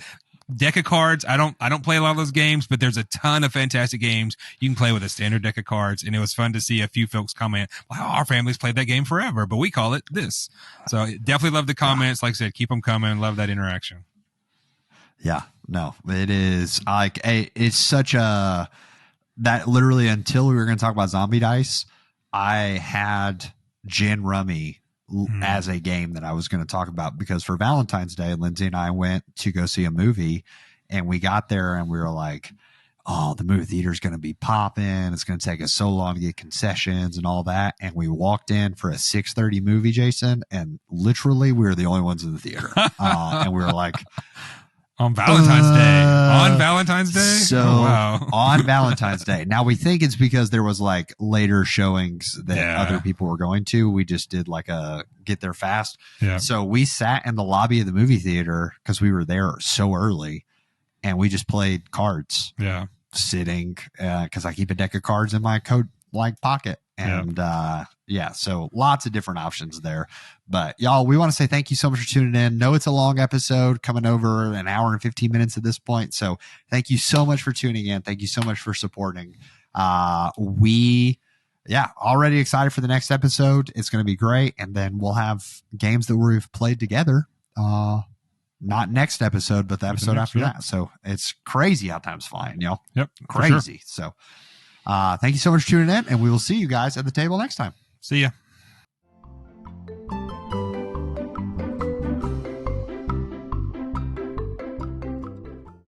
B: deck of cards. I don't play a lot of those games, but there's a ton of fantastic games you can play with a standard deck of cards. And it was fun to see a few folks comment, wow, our family's played that game forever, but we call it this. So definitely love the comments. Like I said, keep them coming. Love that interaction.
A: Yeah, no, it is like, it's such a, that literally until we were going to talk about zombie dice, I had Gin Rummy as a game that I was going to talk about, because for Valentine's Day, Lindsay and I went to go see a movie, and we got there and we were like, oh, the movie theater's going to be popping. It's going to take us so long to get concessions and all that. And we walked in for a 6:30 movie, Jason, and literally we were the only ones in the theater. And we were like,
B: on Valentine's Day. On Valentine's Day?
A: So on Valentine's Day. Now we think it's because there was like later showings that other people were going to. We just did like a get there fast. Yeah. So we sat in the lobby of the movie theater because we were there so early, and we just played cards. Yeah. Sitting because I keep a deck of cards in my coat pocket. And so lots of different options there. But y'all, we want to say thank you so much for tuning in. Know it's a long episode, coming over an hour and 15 minutes at this point. So thank you so much for tuning in. Thank you so much for supporting. Already excited for the next episode. It's going to be great. And then we'll have games that we've played together. Not next episode, but the episode after that. So it's crazy how time's flying, y'all. Yep. Crazy. Sure. So thank you so much for tuning in, and we will see you guys at the table next time.
B: See ya.